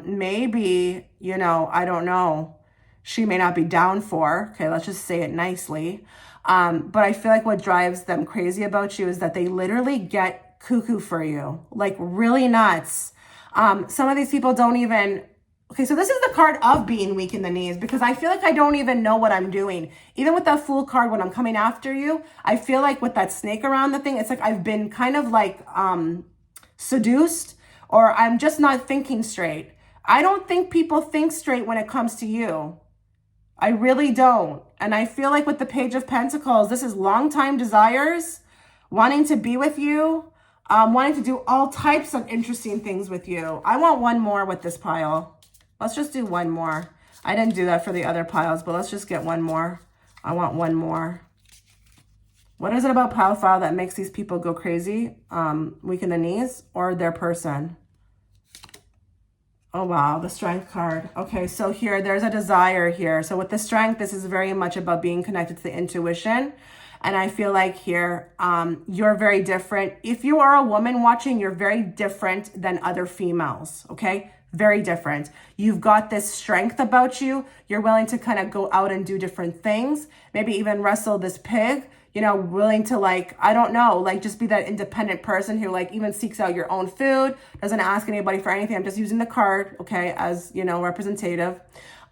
maybe, I don't know, she may not be down for. Okay, let's just say it nicely. But I feel like what drives them crazy about you is that they literally get cuckoo for you, like really nuts. Some of these people don't even... Okay, so this is the card of being weak in the knees, because I feel like I don't even know what I'm doing. Even with that Fool card, when I'm coming after you, I feel like with that snake around the thing, it's like I've been kind of like seduced, or I'm just not thinking straight. I don't think people think straight when it comes to you. I really don't. And I feel like with the Page of Pentacles, this is long time desires, wanting to be with you, wanting to do all types of interesting things with you. I want one more with this pile. Let's just do one more. I didn't do that for the other piles, but let's just get one more. I want one more. What is it about pile 5 that makes these people go crazy, weak in the knees, or their person? Oh, wow, the Strength card. Okay, so here, there's a desire here. So with the Strength, this is very much about being connected to the intuition. And I feel like here, you're very different. If you are a woman watching, you're very different than other females, okay? Very different. You've got this strength about you. You're willing to kind of go out and do different things. Maybe even wrestle this pig, willing to just be that independent person who even seeks out your own food, doesn't ask anybody for anything. I'm just using the card, okay, as, representative.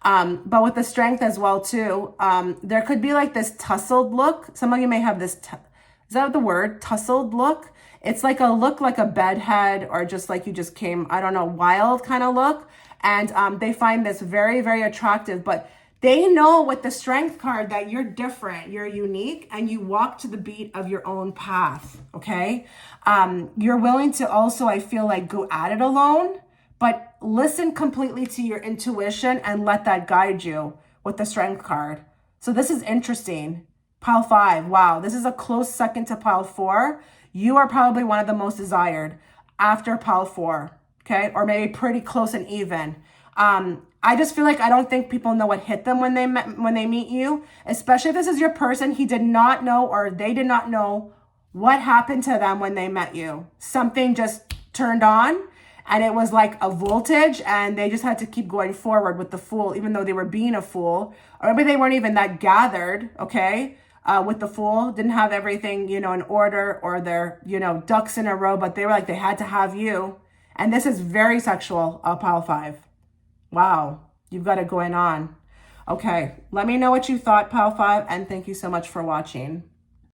But with the Strength as well too, there could be like this tussled look. Some of you may have this, is that the word? Tussled look? It's like a look like a bedhead, or just like you just came, I don't know, wild kind of look. And they find this very, very attractive, but they know with the Strength card that you're different, you're unique, and you walk to the beat of your own path, okay? You're willing to also, I feel like, go at it alone, but listen completely to your intuition and let that guide you with the Strength card. So this is interesting. Pile 5, wow, this is a close second to pile 4. You are probably one of the most desired after pile 4, okay? Or maybe pretty close and even. I just feel like I don't think people know what hit them when they meet you, especially if this is your person. He did not know, or they did not know what happened to them when they met you. Something just turned on, and it was like a voltage, and they just had to keep going forward with the Fool, even though they were being a fool. Or maybe they weren't even that gathered, okay? With the Fool, didn't have everything, in order, or their, ducks in a row, but they were like, they had to have you. And this is very sexual, pile 5. Wow, you've got it going on. Okay, let me know what you thought, pile 5, and thank you so much for watching.